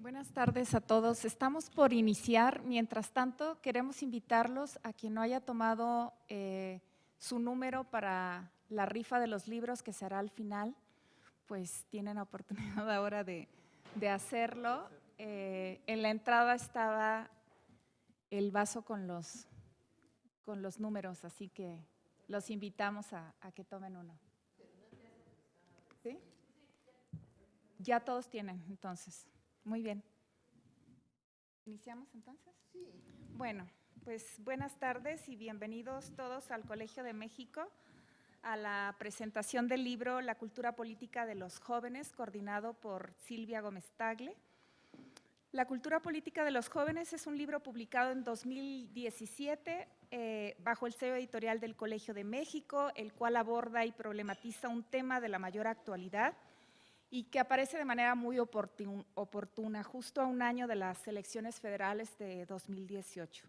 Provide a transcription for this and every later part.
Buenas tardes a todos. Estamos por iniciar. Mientras tanto, queremos invitarlos a quien no haya tomado su número para la rifa de los libros que se hará al final, pues tienen la oportunidad ahora de hacerlo. En la entrada estaba el vaso con los números, así que los invitamos a que tomen uno. ¿Sí? Ya todos tienen, entonces. Muy bien. ¿Iniciamos entonces? Sí. Bueno, pues buenas tardes y bienvenidos todos al Colegio de México a la presentación del libro La cultura política de los jóvenes, coordinado por Silvia Gómez Tagle. La cultura política de los jóvenes es un libro publicado en 2017 bajo el sello editorial del Colegio de México, el cual aborda y problematiza un tema de la mayor actualidad y que aparece de manera muy oportuna, justo a un año de las elecciones federales de 2018.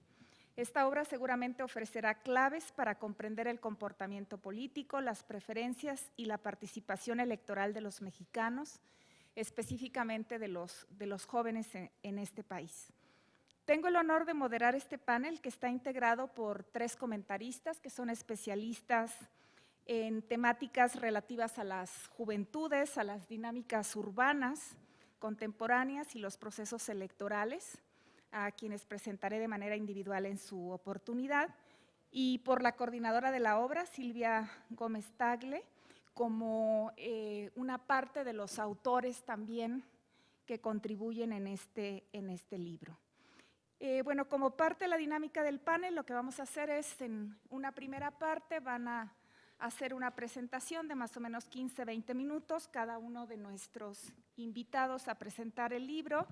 Esta obra seguramente ofrecerá claves para comprender el comportamiento político, las preferencias y la participación electoral de los mexicanos, específicamente de los jóvenes en este país. Tengo el honor de moderar este panel que está integrado por 3 comentaristas que son especialistas en temáticas relativas a las juventudes, a las dinámicas urbanas, contemporáneas y los procesos electorales, a quienes presentaré de manera individual en su oportunidad, y por la coordinadora de la obra, Silvia Gómez Tagle, como una parte de los autores también que contribuyen en este libro. Bueno, como parte de la dinámica del panel, lo que vamos a hacer es, en una primera parte, van a hacer una presentación de más o menos 15-20 minutos, cada uno de nuestros invitados a presentar el libro.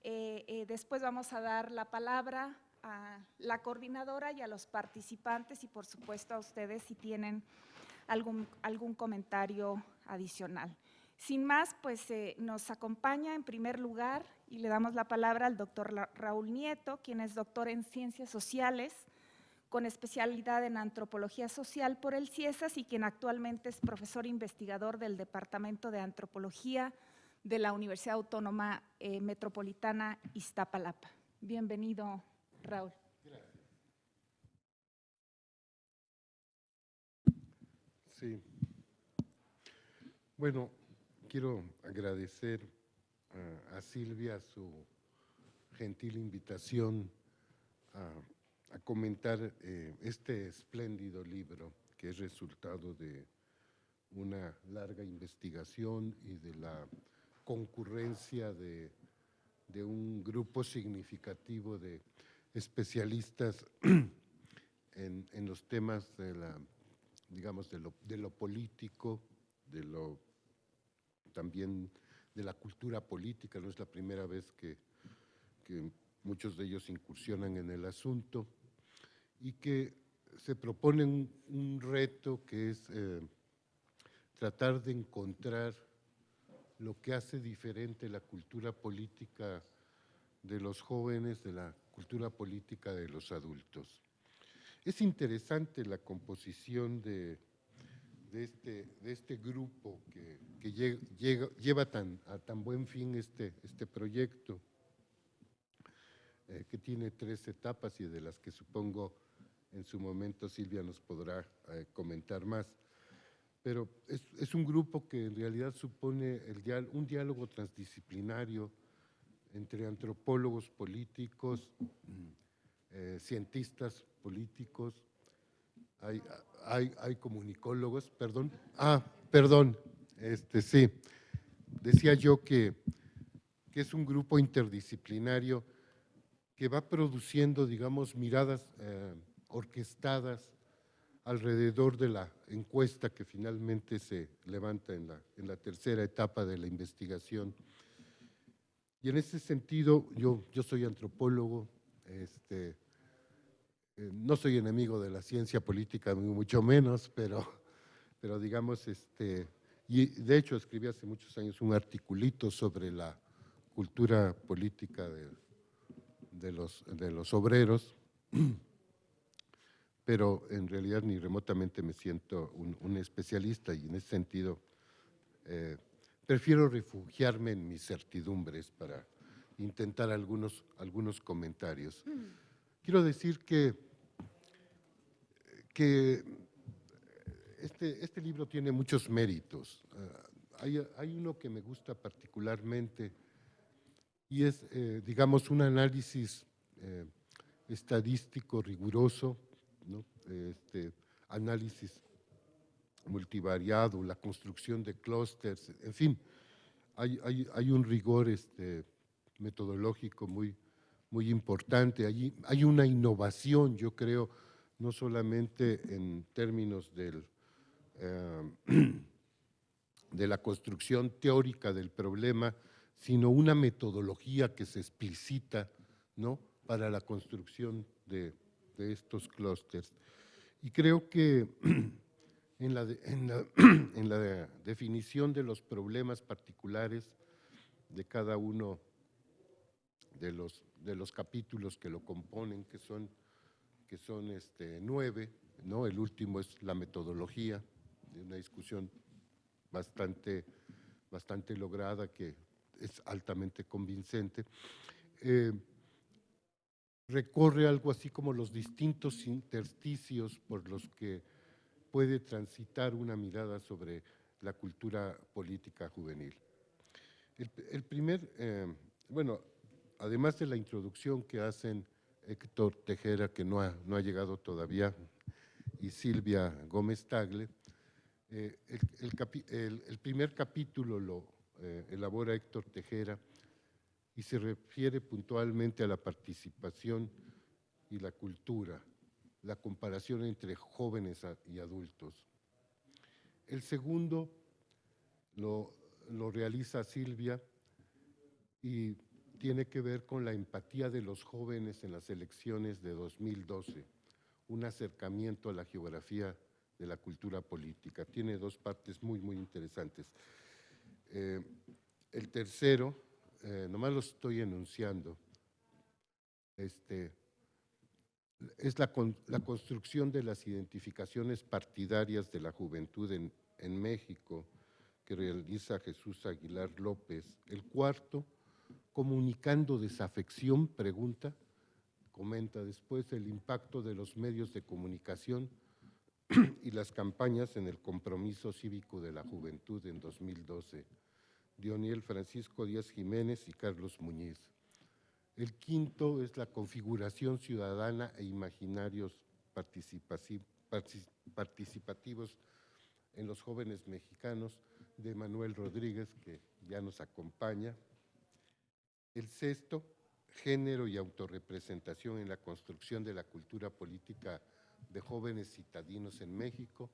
Después vamos a dar la palabra a la coordinadora y a los participantes y, por supuesto, a ustedes si tienen algún comentario adicional. Sin más, pues nos acompaña en primer lugar y le damos la palabra al doctor Raúl Nieto, quien es doctor en Ciencias Sociales, con especialidad en Antropología Social por el CIESAS y quien actualmente es profesor investigador del Departamento de Antropología de la Universidad Autónoma Metropolitana Iztapalapa. Bienvenido, Raúl. Gracias. Sí. Bueno, quiero agradecer a Silvia su gentil invitación a comentar este espléndido libro que es resultado de una larga investigación y de la concurrencia de un grupo significativo de especialistas en los temas de la, digamos, de lo político, también de la cultura política. No es la primera vez que muchos de ellos incursionan en el asunto y que se proponen un reto que es tratar de encontrar lo que hace diferente la cultura política de los jóvenes de la cultura política de los adultos. Es interesante la composición de este grupo que lleva a tan buen fin este proyecto, que tiene 3 etapas y de las que supongo en su momento Silvia nos podrá comentar más. Pero es un grupo que en realidad supone un diálogo transdisciplinario entre antropólogos políticos, cientistas políticos, hay comunicólogos, perdón. Sí. Decía yo que es un grupo interdisciplinario que va produciendo, digamos, miradas orquestadas alrededor de la encuesta que finalmente se levanta en la tercera etapa de la investigación. Y en ese sentido, yo soy antropólogo, no soy enemigo de la ciencia política, ni mucho menos, pero digamos, y de hecho escribí hace muchos años un articulito sobre la cultura política de los obreros, pero en realidad ni remotamente me siento un especialista y en ese sentido prefiero refugiarme en mis certidumbres intentar algunos comentarios. Quiero decir que este libro tiene muchos méritos. Hay uno que me gusta particularmente y es, digamos, un análisis estadístico riguroso, ¿no? Análisis multivariado, la construcción de clústeres, en fin, hay un rigor metodológico muy importante. Hay una innovación, yo creo, no solamente en términos de la construcción teórica del problema, sino una metodología que se explicita, ¿no?, para la construcción de estos clústeres. Y creo que en la definición de los problemas particulares de cada uno de los capítulos que lo componen, que son 9, ¿no? El último es la metodología, de una discusión bastante lograda, que es altamente convincente. Recorre algo así como los distintos intersticios por los que puede transitar una mirada sobre la cultura política juvenil. El primer, bueno, además de la introducción que hacen Héctor Tejera, que no ha llegado todavía, y Silvia Gómez Tagle, el primer capítulo lo elabora Héctor Tejera y se refiere puntualmente a la participación y la cultura, la comparación entre jóvenes y adultos. El segundo lo realiza Silvia y tiene que ver con la empatía de los jóvenes en las elecciones de 2012, un acercamiento a la geografía de la cultura política. Tiene dos partes muy interesantes. El tercero, nomás lo estoy enunciando, es la construcción de las identificaciones partidarias de la juventud en México, que realiza Jesús Aguilar López. El cuarto, comunicando desafección, comenta después el impacto de los medios de comunicación y las campañas en el compromiso cívico de la juventud en 2012, Dioniel Francisco Díaz Jiménez y Carlos Muñiz. El quinto es la configuración ciudadana e imaginarios participativos en los jóvenes mexicanos, de Manuel Rodríguez, que ya nos acompaña. El sexto, género y autorrepresentación en la construcción de la cultura política de jóvenes citadinos en México,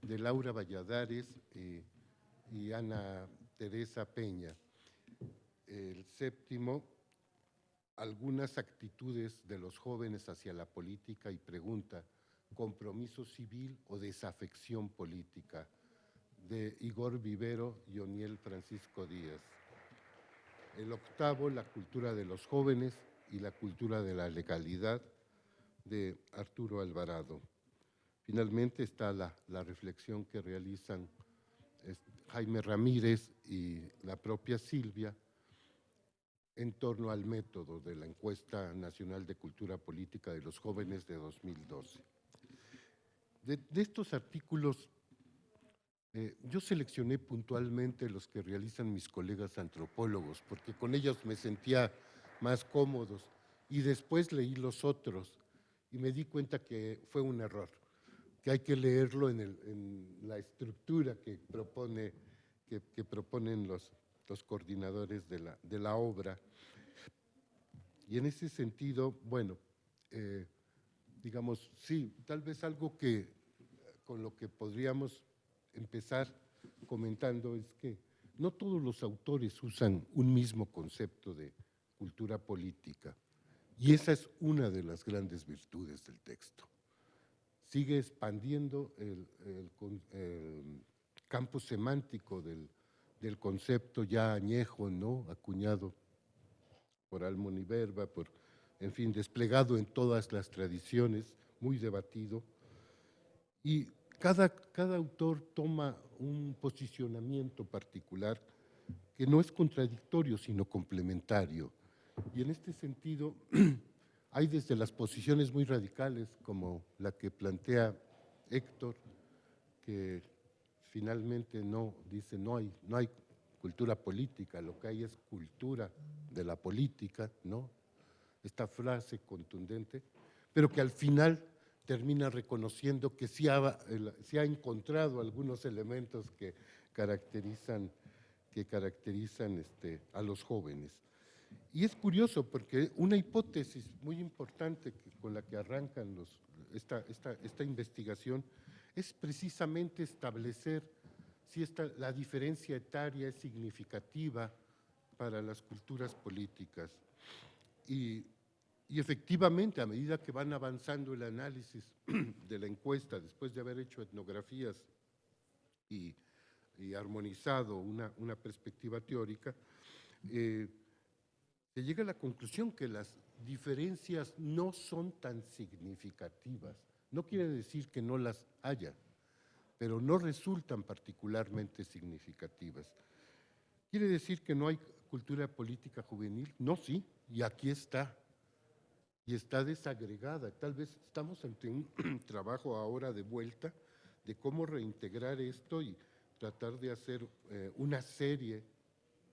de Laura Valladares y Ana Teresa Peña. El séptimo, algunas actitudes de los jóvenes hacia la política y pregunta, compromiso civil o desafección política, de Igor Vivero y Oniel Francisco Díaz. El octavo, la cultura de los jóvenes y la cultura de la legalidad, de Arturo Alvarado. Finalmente está la reflexión que realizan Jaime Ramírez y la propia Silvia en torno al método de la Encuesta Nacional de Cultura Política de los Jóvenes de 2012. De estos artículos, yo seleccioné puntualmente los que realizan mis colegas antropólogos, porque con ellos me sentía más cómodos, y después leí los otros y me di cuenta que fue un error, que hay que leerlo en la estructura que proponen los coordinadores de la obra. Y en ese sentido, bueno, digamos, sí, tal vez algo con lo que podríamos empezar comentando es que no todos los autores usan un mismo concepto de cultura política, y esa es una de las grandes virtudes del texto. Sigue expandiendo el campo semántico del concepto ya añejo, ¿no?, acuñado por Almoniverba, en fin, desplegado en todas las tradiciones, muy debatido, y cada autor toma un posicionamiento particular que no es contradictorio, sino complementario. Y en este sentido, hay desde las posiciones muy radicales, como la que plantea Héctor, que finalmente dice no hay cultura política, lo que hay es cultura de la política, ¿no? Esta frase contundente, pero que al final termina reconociendo que sí ha encontrado algunos elementos que caracterizan a los jóvenes. Y es curioso porque una hipótesis muy importante con la que arrancan esta investigación es precisamente establecer si la diferencia etaria es significativa para las culturas políticas. Y efectivamente, a medida que van avanzando el análisis de la encuesta, después de haber hecho etnografías y armonizado una perspectiva teórica, se llega a la conclusión que las diferencias no son tan significativas. No quiere decir que no las haya, pero no resultan particularmente significativas. ¿Quiere decir que no hay cultura política juvenil? No, sí, y aquí está. Y está desagregada. Tal vez estamos ante un trabajo ahora de vuelta de cómo reintegrar esto y tratar de hacer una serie,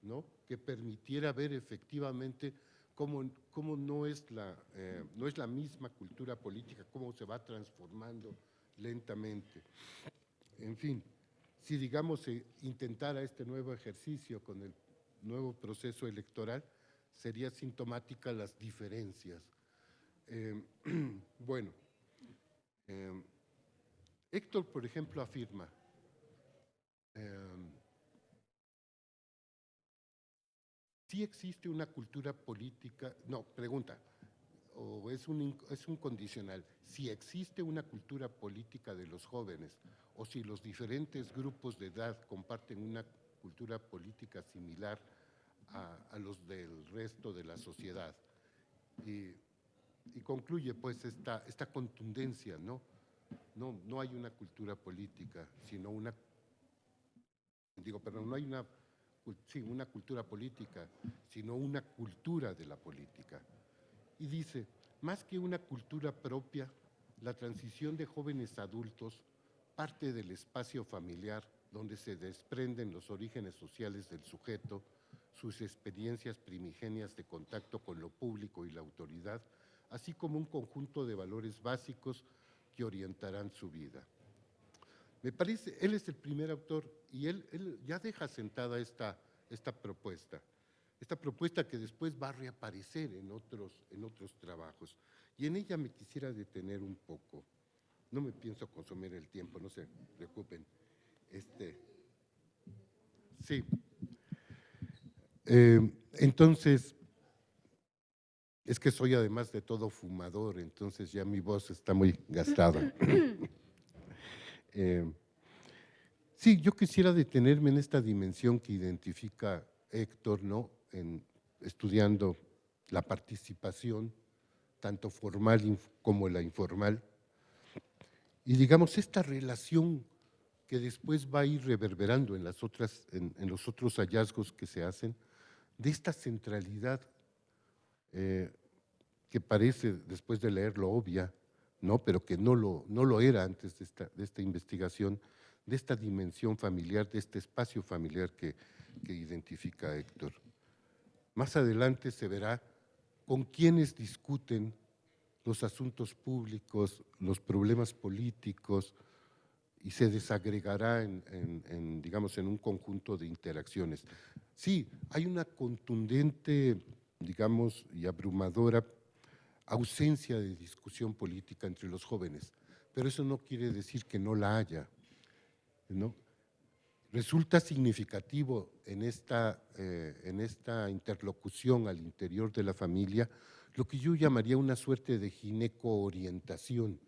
¿no?, que permitiera ver efectivamente cómo no es la misma cultura política, cómo se va transformando lentamente. En fin, si digamos se intentara este nuevo ejercicio con el nuevo proceso electoral, sería sintomática las diferencias. Bueno, Héctor, por ejemplo, afirma si existe una cultura política, no, pregunta, o es un condicional, si existe una cultura política de los jóvenes o si los diferentes grupos de edad comparten una cultura política similar a los del resto de la sociedad. Y concluye pues esta contundencia, ¿no? No hay una cultura política, sino no hay una cultura política, sino una cultura de la política. Y dice, más que una cultura propia, la transición de jóvenes a adultos parte del espacio familiar donde se desprenden los orígenes sociales del sujeto, sus experiencias primigenias de contacto con lo público y la autoridad, así como un conjunto de valores básicos que orientarán su vida. Me parece, él es el primer autor y él ya deja sentada esta propuesta que después va a reaparecer en otros trabajos. Y en ella me quisiera detener un poco. No me pienso consumir el tiempo, no se preocupen. Sí. Entonces, es que soy además de todo fumador, entonces ya mi voz está muy gastada. Sí, yo quisiera detenerme en esta dimensión que identifica Héctor, ¿no?, estudiando la participación, tanto formal como la informal, y digamos esta relación que después va a ir reverberando en los otros hallazgos que se hacen, de esta centralidad que parece, después de leerlo, obvia, ¿no?, pero que no lo era antes de esta investigación, de esta dimensión familiar, de este espacio familiar que identifica Héctor. Más adelante se verá con quiénes discuten los asuntos públicos, los problemas políticos, y se desagregará digamos, en un conjunto de interacciones. Sí, hay una contundente, digamos, y abrumadora ausencia de discusión política entre los jóvenes, pero eso no quiere decir que no la haya, ¿no? Resulta significativo en esta interlocución al interior de la familia lo que yo llamaría una suerte de gineco-orientación,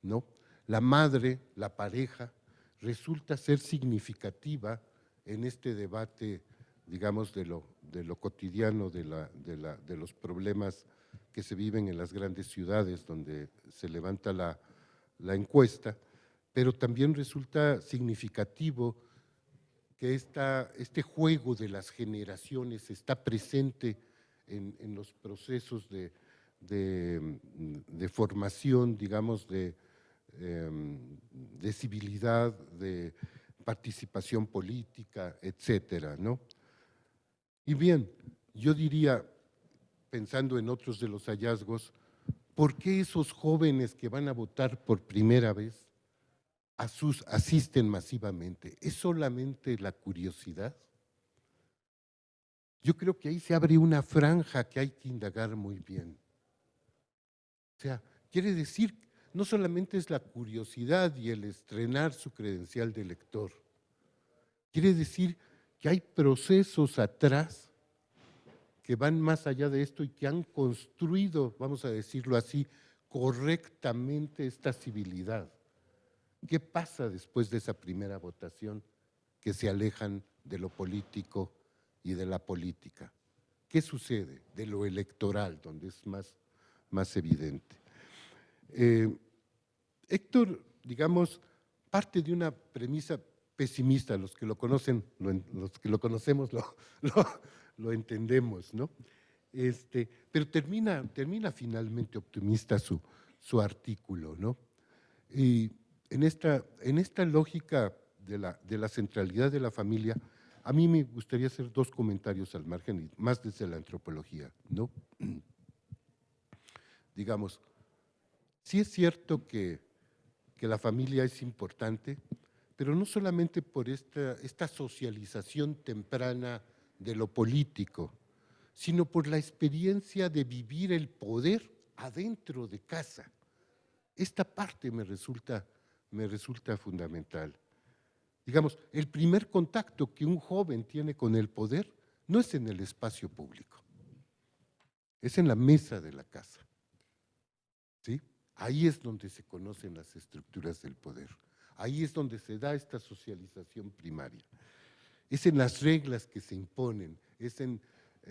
¿no? La madre, la pareja, resulta ser significativa en este debate, digamos, de lo cotidiano, de los problemas que se viven en las grandes ciudades donde se levanta la encuesta, pero también resulta significativo que este juego de las generaciones está presente en los procesos de formación, digamos, de civilidad, de participación política, etcétera, ¿no? Y bien, yo diría, pensando en otros de los hallazgos, ¿por qué esos jóvenes que van a votar por primera vez asisten masivamente? ¿Es solamente la curiosidad? Yo creo que ahí se abre una franja que hay que indagar muy bien. O sea, quiere decir, no solamente es la curiosidad y el estrenar su credencial de elector, quiere decir que hay procesos atrás que van más allá de esto y que han construido, vamos a decirlo así, correctamente esta civilidad. ¿Qué pasa después de esa primera votación? Que se alejan de lo político y de la política. ¿Qué sucede? De lo electoral, donde es más evidente. Héctor, digamos, parte de una premisa pesimista, los que lo conocen, los que lo conocemos lo entendemos, ¿no? Pero termina finalmente optimista su artículo, ¿no? Y en esta lógica de la centralidad de la familia, a mí me gustaría hacer dos comentarios al margen, y más desde la antropología, ¿no? Digamos, sí es cierto que la familia es importante, pero no solamente por esta socialización temprana de lo político, sino por la experiencia de vivir el poder adentro de casa. Esta parte me resulta fundamental. Digamos, el primer contacto que un joven tiene con el poder no es en el espacio público, es en la mesa de la casa, ¿sí? Ahí es donde se conocen las estructuras del poder, ahí es donde se da esta socialización primaria. Es en las reglas que se imponen, es en,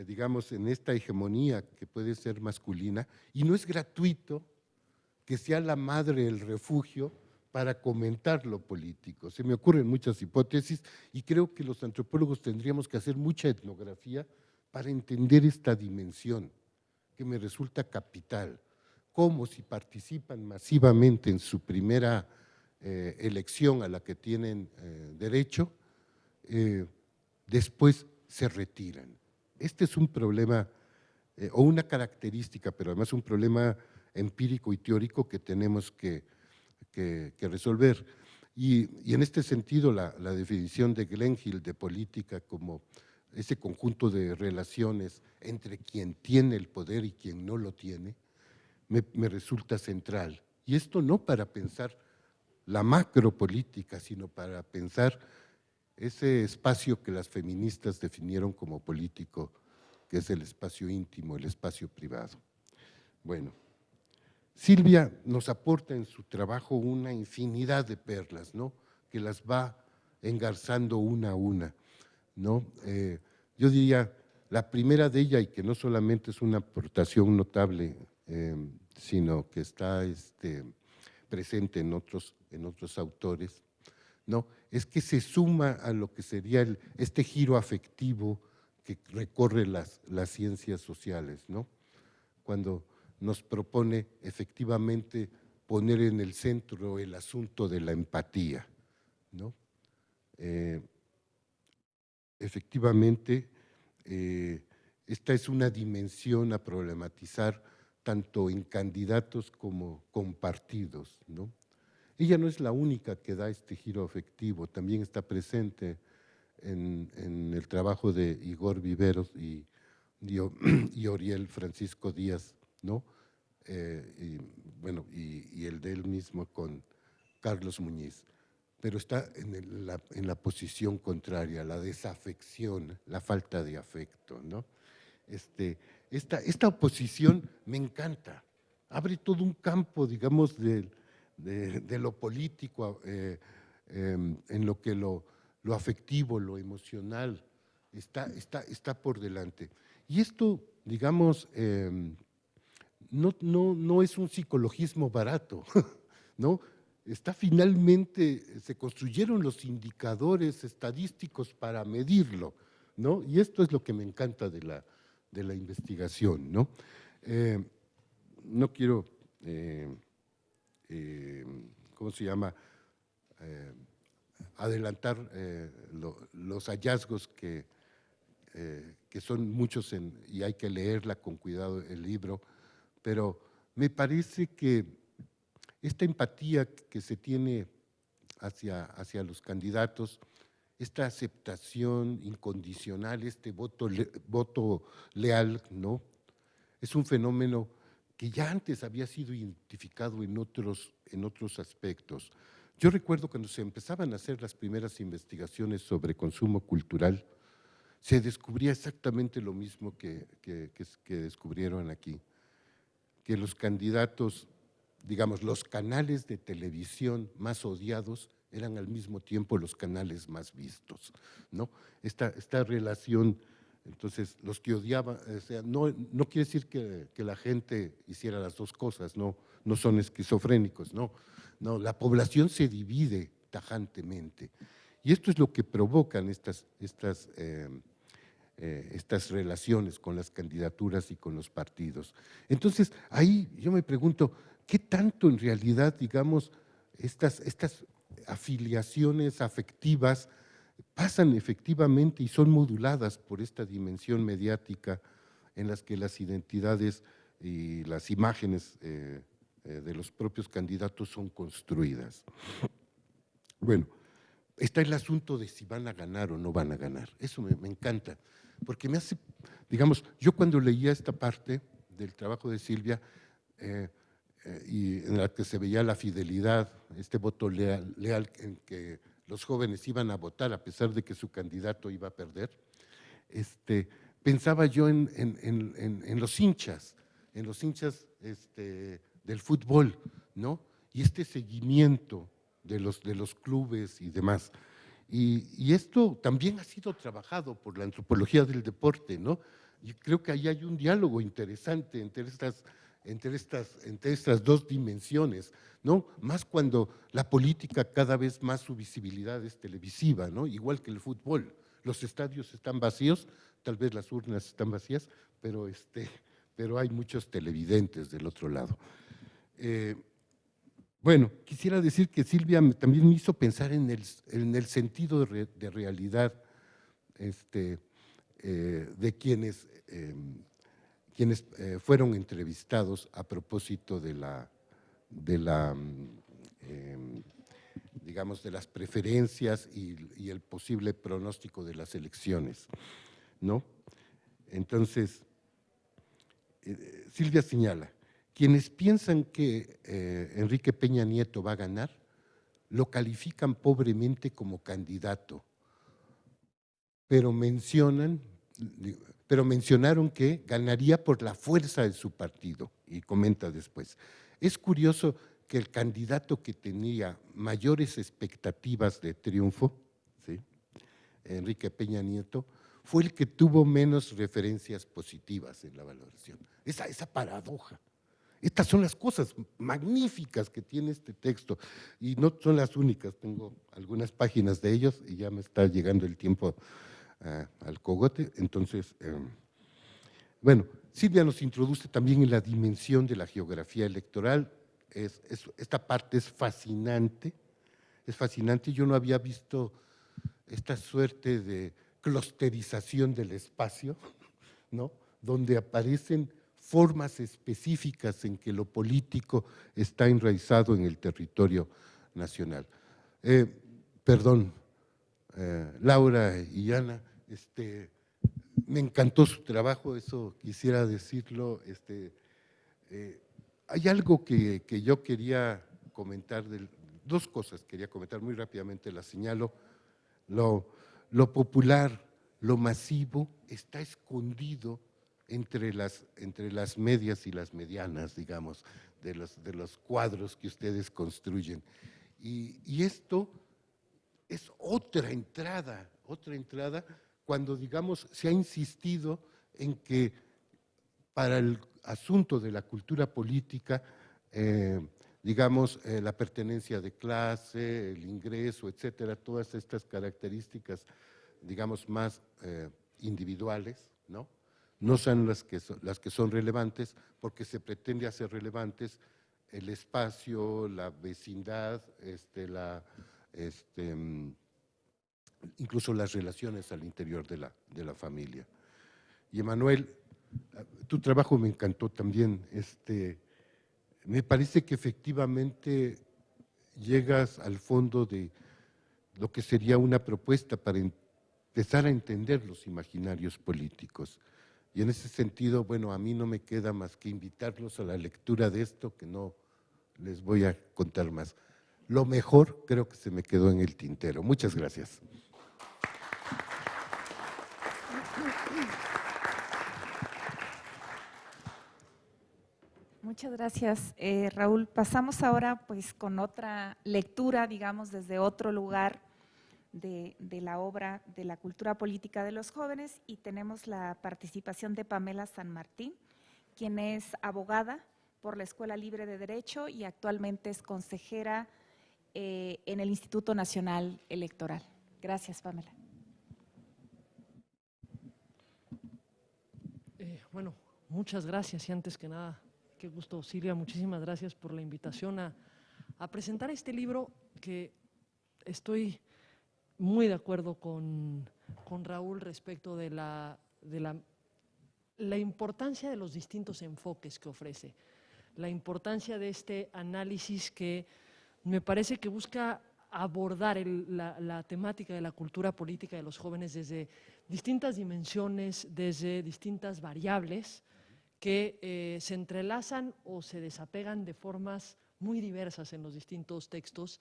digamos, en esta hegemonía que puede ser masculina, y no es gratuito que sea la madre el refugio para comentar lo político. Se me ocurren muchas hipótesis y creo que los antropólogos tendríamos que hacer mucha etnografía para entender esta dimensión que me resulta capital. Cómo si participan masivamente en su primera elección a la que tienen derecho, después se retiran. Este es un problema o una característica, pero además un problema empírico y teórico que tenemos que resolver. Y en este sentido, la definición de Glenhill de política como ese conjunto de relaciones entre quien tiene el poder y quien no lo tiene, me resulta central. Y esto no para pensar la macropolítica, sino para pensar ese espacio que las feministas definieron como político, que es el espacio íntimo, el espacio privado. Bueno, Silvia nos aporta en su trabajo una infinidad de perlas, ¿no? Que las va engarzando una a una, ¿no? Yo diría, la primera de ella, y que no solamente es una aportación notable, sino que está presente en otros autores, ¿no? Es que se suma a lo que sería este giro afectivo que recorre las ciencias sociales, ¿no? Cuando nos propone efectivamente poner en el centro el asunto de la empatía, ¿no? Efectivamente, esta es una dimensión a problematizar tanto en candidatos como con partidos, ¿no? Ella no es la única que da este giro afectivo, también está presente en el trabajo de Igor Viveros y Oriel Francisco Díaz, ¿no? Y el de él mismo con Carlos Muñiz, pero está en la posición contraria, la desafección, la falta de afecto, ¿no? Esta oposición me encanta, abre todo un campo, digamos, de lo político, en lo que lo afectivo, lo emocional, está por delante. Y esto, digamos, no es un psicologismo barato, ¿no? Finalmente, se construyeron los indicadores estadísticos para medirlo, ¿no? Y esto es lo que me encanta de la investigación, ¿no? No quiero, ¿cómo se llama?, adelantar los hallazgos que son muchos y hay que leerla con cuidado el libro, pero me parece que esta empatía que se tiene hacia los candidatos, esta aceptación incondicional, este voto leal, ¿no? Es un fenómeno que ya antes había sido identificado en otros aspectos. Yo recuerdo cuando se empezaban a hacer las primeras investigaciones sobre consumo cultural, se descubría exactamente lo mismo que descubrieron aquí, que los candidatos, digamos, los canales de televisión más odiados eran al mismo tiempo los canales más vistos, ¿no? Esta relación, entonces, los que odiaban, o sea, no quiere decir que la gente hiciera las dos cosas, no son esquizofrénicos, no, la población se divide tajantemente. Y esto es lo que provocan estas relaciones con las candidaturas y con los partidos. Entonces, ahí yo me pregunto, ¿qué tanto en realidad, digamos, estas afiliaciones afectivas pasan efectivamente y son moduladas por esta dimensión mediática en las que las identidades y las imágenes de los propios candidatos son construidas? Bueno, está el asunto de si van a ganar o no van a ganar. Eso me encanta, porque me hace, digamos, yo cuando leía esta parte del trabajo de Silvia, y en la que se veía la fidelidad, este voto leal en que los jóvenes iban a votar a pesar de que su candidato iba a perder, pensaba yo en los hinchas, del fútbol, ¿no? Y este seguimiento de los clubes y demás. Y esto también ha sido trabajado por la antropología del deporte, ¿no? Y creo que ahí hay un diálogo interesante entre estas dos dimensiones, ¿no? Más cuando la política cada vez más su visibilidad es televisiva, ¿no? Igual que el fútbol. Los estadios están vacíos, tal vez las urnas están vacías, pero hay muchos televidentes del otro lado. Bueno, quisiera decir que Silvia también me hizo pensar en el sentido de realidad de quienes fueron entrevistados a propósito digamos, de las preferencias y el posible pronóstico de las elecciones, ¿no? Entonces, Silvia señala, quienes piensan que Enrique Peña Nieto va a ganar, lo califican pobremente como candidato, pero mencionaron que ganaría por la fuerza de su partido, y comenta después. Es curioso que el candidato que tenía mayores expectativas de triunfo, ¿sí?, Enrique Peña Nieto, fue el que tuvo menos referencias positivas en la valoración. Esa paradoja. Estas son las cosas magníficas que tiene este texto, y no son las únicas, tengo algunas páginas de ellos y ya me está llegando el tiempo al cogote. Entonces, bueno, Silvia nos introduce también en la dimensión de la geografía electoral. Esta parte es fascinante, yo no había visto esta suerte de clusterización del espacio, ¿no?, donde aparecen formas específicas en que lo político está enraizado en el territorio nacional. Perdón, Laura y Ana, me encantó su trabajo, eso quisiera decirlo. Hay algo que yo quería comentar, dos cosas quería comentar muy rápidamente, las señalo. Lo popular, lo masivo está escondido entre las medias y las medianas, digamos, de los cuadros que ustedes construyen. Y esto es otra entrada cuando, digamos, se ha insistido en que para el asunto de la cultura política, digamos, la pertenencia de clase, el ingreso, etcétera, todas estas características, digamos, más individuales, no son las que son relevantes, porque se pretende hacer relevantes el espacio, la vecindad, incluso las relaciones al interior de la familia. Y Emanuel, tu trabajo me encantó también. Me parece que efectivamente llegas al fondo de lo que sería una propuesta para empezar a entender los imaginarios políticos. Y en ese sentido, bueno, a mí no me queda más que invitarlos a la lectura de esto, que no les voy a contar más. Lo mejor creo que se me quedó en el tintero. Muchas gracias. Muchas gracias, Raúl. Pasamos ahora pues con otra lectura, digamos, desde otro lugar de la obra de la cultura política de los jóvenes, y tenemos la participación de Pamela San Martín, quien es abogada por la Escuela Libre de Derecho y actualmente es consejera en el Instituto Nacional Electoral. Gracias, Pamela. Bueno, muchas gracias y antes que nada, qué gusto, Silvia, muchísimas gracias por la invitación a presentar este libro, que estoy muy de acuerdo con Raúl respecto de la importancia de los distintos enfoques que ofrece, la importancia de este análisis que me parece que busca abordar la temática de la cultura política de los jóvenes desde distintas dimensiones, desde distintas variables que se entrelazan o se desapegan de formas muy diversas en los distintos textos,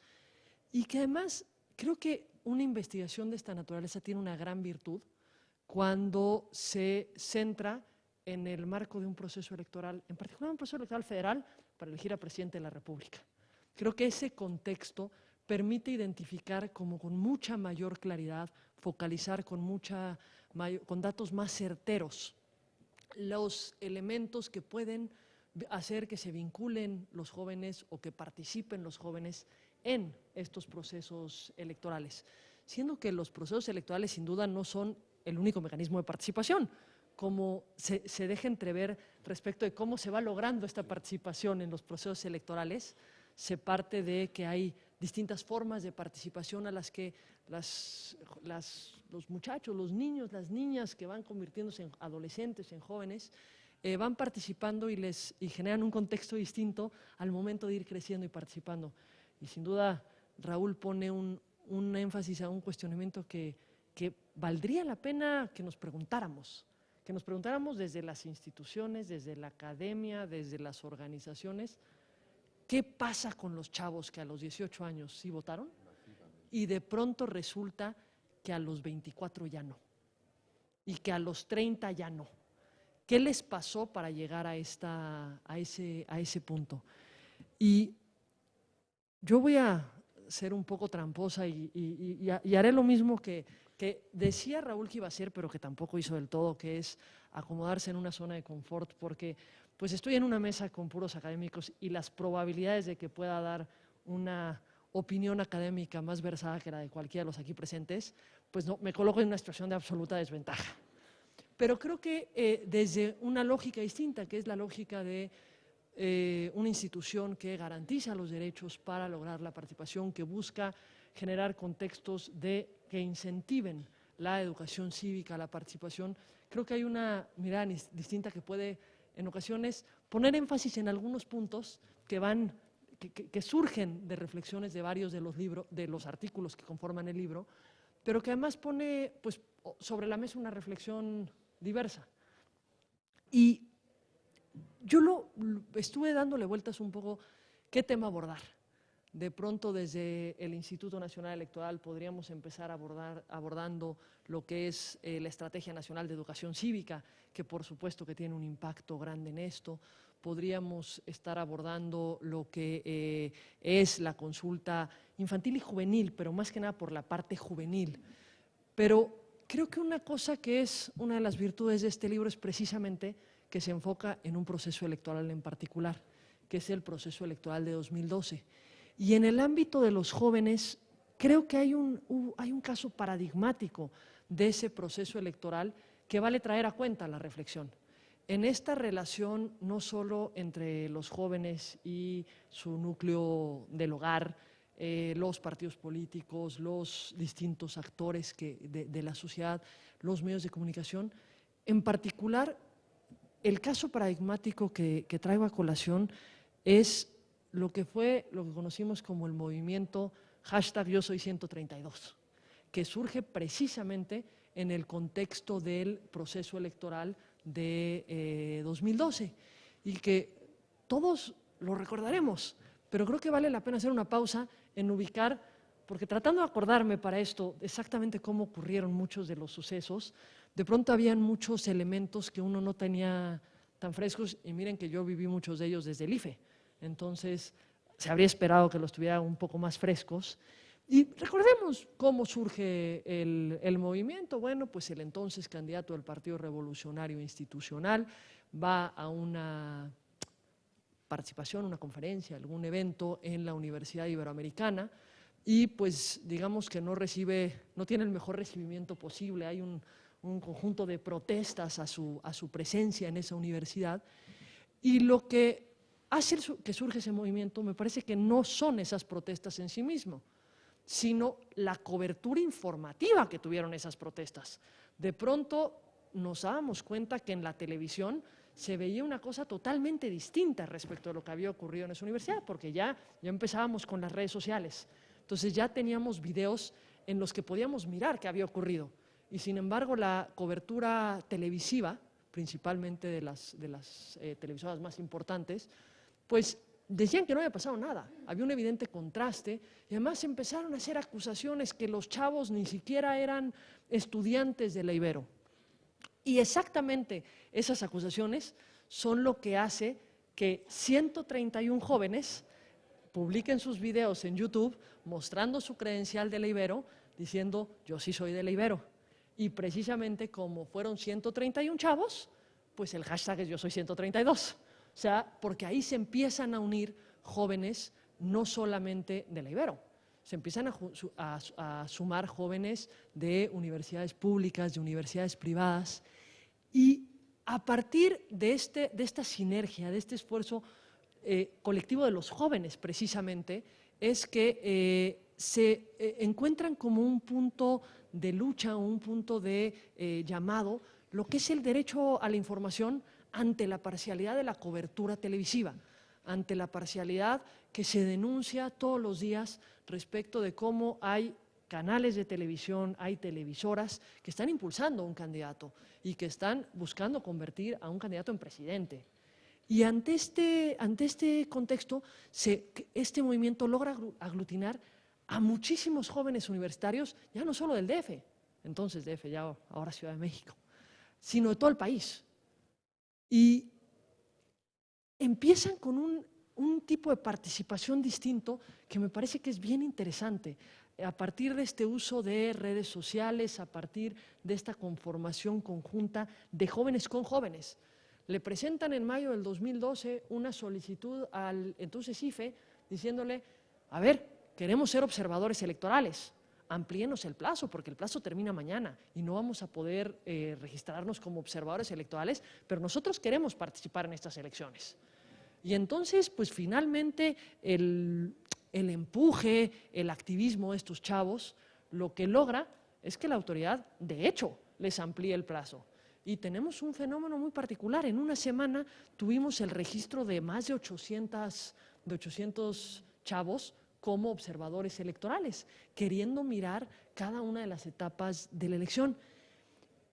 y que además creo que una investigación de esta naturaleza tiene una gran virtud cuando se centra en el marco de un proceso electoral, en particular un proceso electoral federal para elegir a presidente de la República. Creo que ese contexto permite identificar como con mucha mayor claridad, focalizar con datos más certeros los elementos que pueden hacer que se vinculen los jóvenes o que participen los jóvenes en estos procesos electorales, siendo que los procesos electorales sin duda no son el único mecanismo de participación, como se deja entrever respecto de cómo se va logrando esta participación en los procesos electorales. Se parte de que hay distintas formas de participación a las que los muchachos, los niños, las niñas que van convirtiéndose en adolescentes, en jóvenes, van participando y generan un contexto distinto al momento de ir creciendo y participando. Y sin duda Raúl pone un énfasis a un cuestionamiento que valdría la pena que nos preguntáramos desde las instituciones, desde la academia, desde las organizaciones. ¿Qué pasa con los chavos que a los 18 años sí votaron y de pronto resulta que a los 24 ya no, y que a los 30 ya no? ¿Qué les pasó para llegar a ese punto? Y yo voy a ser un poco tramposa y haré lo mismo que decía Raúl que iba a hacer, pero que tampoco hizo del todo, que es acomodarse en una zona de confort, porque pues estoy en una mesa con puros académicos y las probabilidades de que pueda dar una opinión académica más versada que la de cualquiera de los aquí presentes, pues no, me coloco en una situación de absoluta desventaja. Pero creo que desde una lógica distinta, que es la lógica de una institución que garantiza los derechos para lograr la participación, que busca generar contextos que incentiven la educación cívica, la participación, creo que hay una mirada distinta que puede en ocasiones poner énfasis en algunos puntos que surgen de reflexiones de varios de los artículos que conforman el libro, pero que además pone pues, sobre la mesa una reflexión diversa. Y yo estuve dándole vueltas un poco qué tema abordar. De pronto desde el Instituto Nacional Electoral podríamos empezar abordando lo que es la Estrategia Nacional de Educación Cívica, que por supuesto que tiene un impacto grande en esto. Podríamos estar abordando lo que es la consulta infantil y juvenil, pero más que nada por la parte juvenil. Pero creo que una cosa que es una de las virtudes de este libro es precisamente que se enfoca en un proceso electoral en particular, que es el proceso electoral de 2012. Y en el ámbito de los jóvenes, creo que hay un caso paradigmático de ese proceso electoral que vale traer a cuenta la reflexión. En esta relación, no solo entre los jóvenes y su núcleo del hogar, los partidos políticos, los distintos actores de la sociedad, los medios de comunicación, en particular, el caso paradigmático que traigo a colación es lo que conocimos como el movimiento #YoSoy132, que surge precisamente en el contexto del proceso electoral de 2012 y que todos lo recordaremos, pero creo que vale la pena hacer una pausa en ubicar, porque tratando de acordarme para esto exactamente cómo ocurrieron muchos de los sucesos, de pronto habían muchos elementos que uno no tenía tan frescos, y miren que yo viví muchos de ellos desde el IFE, entonces se habría esperado que los tuviera un poco más frescos. Y recordemos cómo surge el movimiento. Bueno, pues el entonces candidato del Partido Revolucionario Institucional va a una participación, una conferencia, algún evento en la Universidad Iberoamericana y pues digamos que no tiene el mejor recibimiento posible. Hay un conjunto de protestas a su presencia en esa universidad, y lo que hace que surge ese movimiento me parece que no son esas protestas en sí mismo, sino la cobertura informativa que tuvieron esas protestas. De pronto nos dábamos cuenta que en la televisión se veía una cosa totalmente distinta respecto a lo que había ocurrido en esa universidad, porque ya empezábamos con las redes sociales, entonces ya teníamos videos en los que podíamos mirar qué había ocurrido, y sin embargo la cobertura televisiva, principalmente de las televisoras más importantes, pues decían que no había pasado nada, había un evidente contraste, y además empezaron a hacer acusaciones que los chavos ni siquiera eran estudiantes de la Ibero. Y exactamente esas acusaciones son lo que hace que 131 jóvenes publiquen sus videos en YouTube mostrando su credencial de la Ibero, diciendo yo sí soy de la Ibero. Y precisamente como fueron 131 chavos, pues el hashtag es yo soy 132. O sea, porque ahí se empiezan a unir jóvenes no solamente de la Ibero, se empiezan a sumar jóvenes de universidades públicas, de universidades privadas, y a partir de esta sinergia, de este esfuerzo colectivo de los jóvenes precisamente, es que se encuentran como un punto de lucha, un punto de llamado, lo que es el derecho a la información ante la parcialidad de la cobertura televisiva, ante la parcialidad que se denuncia todos los días respecto de cómo hay canales de televisión, hay televisoras que están impulsando a un candidato y que están buscando convertir a un candidato en presidente. Y ante este contexto, este movimiento logra aglutinar a muchísimos jóvenes universitarios, ya no solo del DF, entonces DF, ya ahora Ciudad de México, sino de todo el país. Y empiezan con un tipo de participación distinto que me parece que es bien interesante. A partir de este uso de redes sociales, a partir de esta conformación conjunta de jóvenes con jóvenes. Le presentan en mayo del 2012 una solicitud al entonces IFE diciéndole, a ver, queremos ser observadores electorales, amplíenos el plazo porque el plazo termina mañana y no vamos a poder registrarnos como observadores electorales, pero nosotros queremos participar en estas elecciones. Y entonces, pues finalmente el empuje, el activismo de estos chavos, lo que logra es que la autoridad, de hecho, les amplíe el plazo. Y tenemos un fenómeno muy particular. En una semana tuvimos el registro de más de 800 chavos como observadores electorales, queriendo mirar cada una de las etapas de la elección.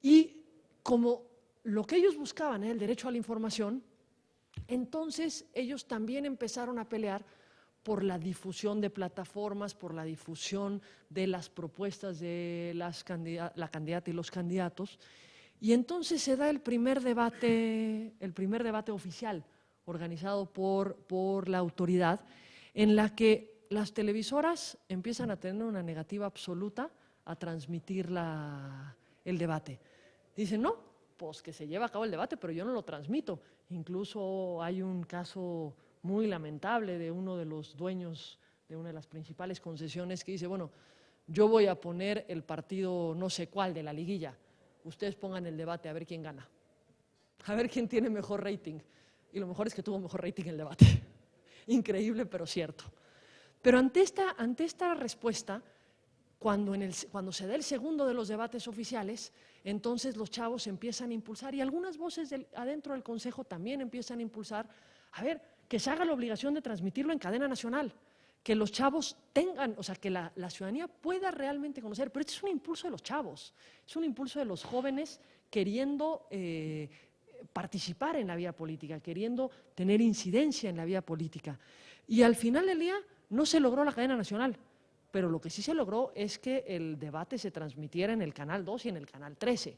Y como lo que ellos buscaban era el derecho a la información, entonces ellos también empezaron a pelear por la difusión de plataformas, por la difusión de las propuestas de la candidata y los candidatos. Y entonces se da el primer debate oficial organizado por la autoridad, en la que las televisoras empiezan a tener una negativa absoluta a transmitir el debate. Dicen, no, pues que se lleve a cabo el debate, pero yo no lo transmito. Incluso hay un caso muy lamentable de uno de los dueños de una de las principales concesiones que dice, bueno, yo voy a poner el partido no sé cuál de la liguilla, ustedes pongan el debate a ver quién gana, a ver quién tiene mejor rating. Y lo mejor es que tuvo mejor rating el debate. Increíble, pero cierto. Pero ante esta respuesta, cuando se da el segundo de los debates oficiales, entonces los chavos empiezan a impulsar, y algunas voces adentro del Consejo también empiezan a impulsar, a ver, que se haga la obligación de transmitirlo en cadena nacional, que los chavos tengan, o sea, que la ciudadanía pueda realmente conocer. Pero este es un impulso de los chavos, es un impulso de los jóvenes queriendo participar en la vida política, queriendo tener incidencia en la vida política. Y al final del día no se logró la cadena nacional, pero lo que sí se logró es que el debate se transmitiera en el Canal 2 y en el Canal 13.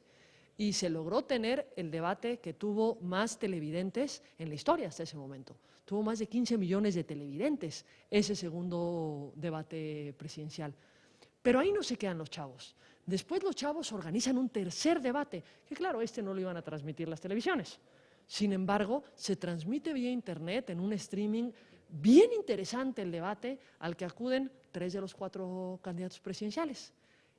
Y se logró tener el debate que tuvo más televidentes en la historia hasta ese momento. Tuvo más de 15 millones de televidentes ese segundo debate presidencial. Pero ahí no se quedan los chavos. Después los chavos organizan un tercer debate, que claro, no lo iban a transmitir las televisiones. Sin embargo, se transmite vía internet en un streaming bien interesante el debate al que acuden 3 de los 4 candidatos presidenciales.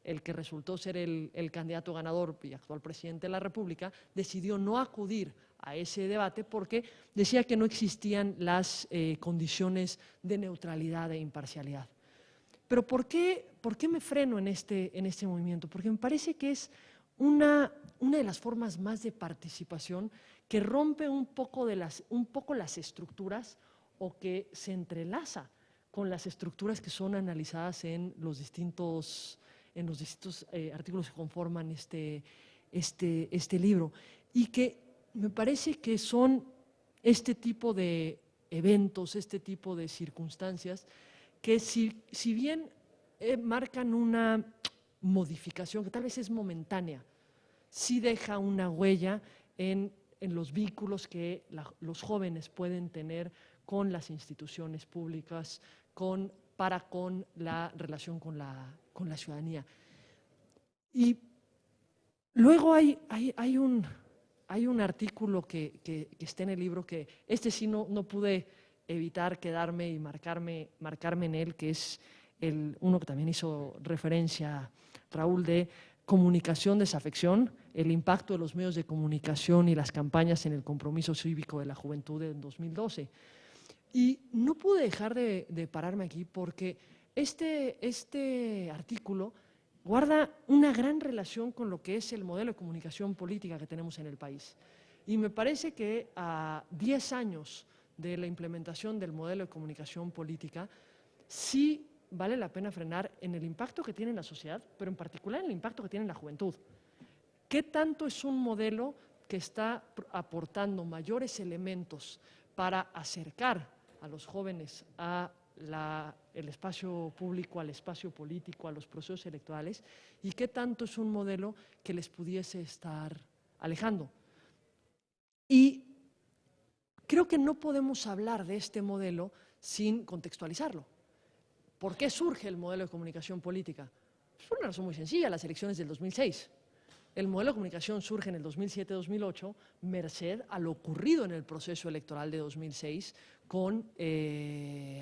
El que resultó ser el candidato ganador y actual presidente de la República decidió no acudir a ese debate porque decía que no existían las condiciones de neutralidad e imparcialidad. Pero ¿por qué me freno en este movimiento? Porque me parece que es una de las formas más de participación que rompe un poco las estructuras o que se entrelaza con las estructuras que son analizadas en los distintos artículos que conforman este libro, y que me parece que son este tipo de eventos, este tipo de circunstancias que si bien marcan una modificación que tal vez es momentánea, sí deja una huella en los vínculos que los jóvenes pueden tener con las instituciones públicas, con la relación con la ciudadanía. Y luego hay un artículo que está en el libro que sí no pude evitar quedarme y marcarme en él, que es uno que también hizo referencia Raúl, de comunicación, desafección, el impacto de los medios de comunicación y las campañas en el compromiso cívico de la juventud en 2012. Y no pude dejar de pararme aquí porque este artículo guarda una gran relación con lo que es el modelo de comunicación política que tenemos en el país. Y me parece que a 10 años de la implementación del modelo de comunicación política, sí vale la pena frenar en el impacto que tiene en la sociedad, pero en particular en el impacto que tiene en la juventud. ¿Qué tanto es un modelo que está aportando mayores elementos para acercar a los jóvenes el espacio público, al espacio político, a los procesos electorales, y qué tanto es un modelo que les pudiese estar alejando? Y creo que no podemos hablar de este modelo sin contextualizarlo. ¿Por qué surge el modelo de comunicación política? Es por una razón muy sencilla: las elecciones del 2006. El modelo de comunicación surge en el 2007-2008, merced a lo ocurrido en el proceso electoral de 2006 con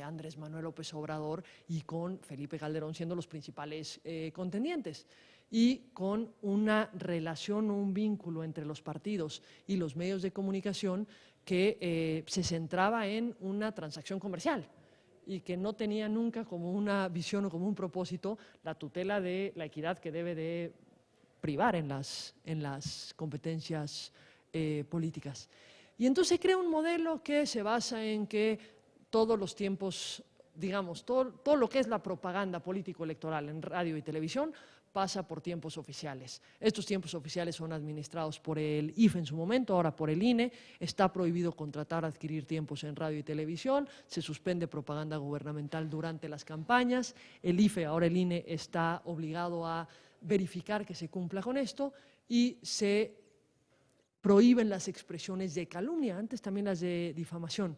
Andrés Manuel López Obrador y con Felipe Calderón siendo los principales contendientes, y con una relación o un vínculo entre los partidos y los medios de comunicación que se centraba en una transacción comercial y que no tenía nunca como una visión o como un propósito la tutela de la equidad que debe de privar en las competencias políticas. Y entonces se crea un modelo que se basa en que todos los tiempos, digamos, todo lo que es la propaganda político-electoral en radio y televisión pasa por tiempos oficiales. Estos tiempos oficiales son administrados por el IFE en su momento, ahora por el INE. Está prohibido contratar o adquirir tiempos en radio y televisión, se suspende propaganda gubernamental durante las campañas. El IFE, ahora el INE, está obligado a verificar que se cumpla con esto, y se prohíben las expresiones de calumnia, antes también las de difamación,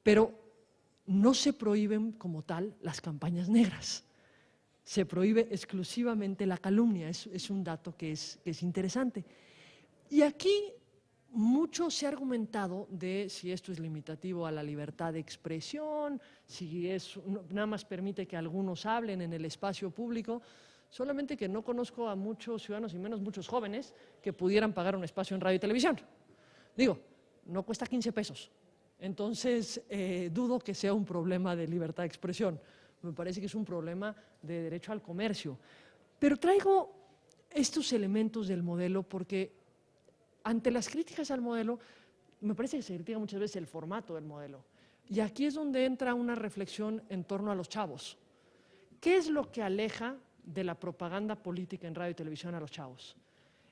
pero no se prohíben como tal las campañas negras. Se prohíbe exclusivamente la calumnia. Es un dato que es interesante. Y aquí mucho se ha argumentado de si esto es limitativo a la libertad de expresión, si nada más permite que algunos hablen en el espacio público. solamente que no conozco a muchos ciudadanos y menos muchos jóvenes que pudieran pagar un espacio en radio y televisión. Digo, no cuesta 15 pesos, entonces dudo que sea un problema de libertad de expresión, me parece que es un problema de derecho al comercio. Pero traigo estos elementos del modelo porque ante las críticas al modelo, me parece que se critica muchas veces el formato del modelo. Y aquí es donde entra una reflexión en torno a los chavos. ¿Qué es lo que aleja de la propaganda política en radio y televisión a los chavos?